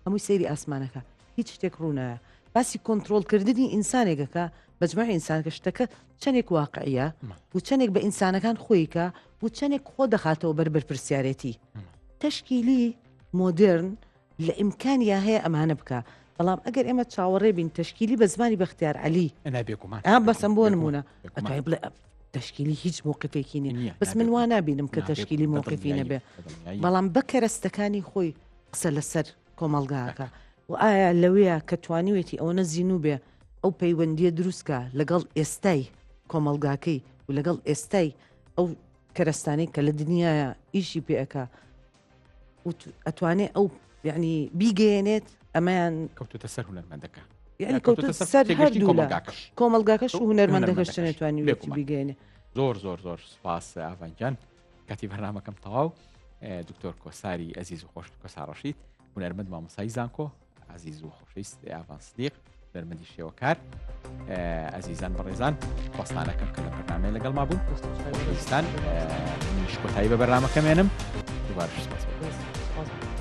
هەمووی سەیری ئاسمانەکە هیچ شتێک ڕوونایە باسی کۆنتترۆلکردنی ئینسانێکەکە بەجمع ئینسانکە شتەکە چەندێک واقعە و چەندێک بە ئینسانەکان خۆیکە و چەندێک خۆ دەخاتەوە بەر پرسیارەتی تەشکیلی مۆدرن لە ئیمکانیا هەیە ئەمانە بکە بەڵام ئەگەر ئێمە چاوەڕێ بین تەشکیلی بە زمانی بەختیار عەلی بەسم بۆ نمونە ئەتوای بڵێ تەشکیلی هیچ مووقفێکی نیە بەس من وا نبینم کە تەشکیلی مووقفی نەبێ بەڵام بە کەرەستەکانی خۆی قسە لەسەر کۆمەڵگاکە و ئایا لەوەیە کە توانیوێتی ئەوە نەزیینو بێ ئەو پەیوەندیە دروستکە لەگەڵ ئێستای کۆمەلگاکەی و لەگەڵ ئێستای ئەو کەرەستانەی کە لە دنیاە ئیشی پێەکە ئەتوانێت ئەو یعنی بیگەێنێت ئەمایان کەوتوتە سەر هونەرمەندەکە یعنی کەوتە سەر هەردوو لە کۆمەلگاکەش و هونەرمەندەکەش نێتوانی بیگەێنێ. زۆر زۆر زۆر سپاس ئاڤانجان کاتی بەرنامەکەم تەواو دکتۆر کۆساری ئەزیز و خۆش کۆساڕەشید هونەرمەند مامۆسای زانکۆ عزیز و خۆشەویست ئاڤان سدیق هونەرمەندی شێوەکار ئەزیزان بەڕێزان خۆستانەکەم کە لە بەرنامەیە لەگەڵ ما بوون خۆشەویستان منیش کۆتایی بە بەرنامەکەمێنم دووبارەش سپاس.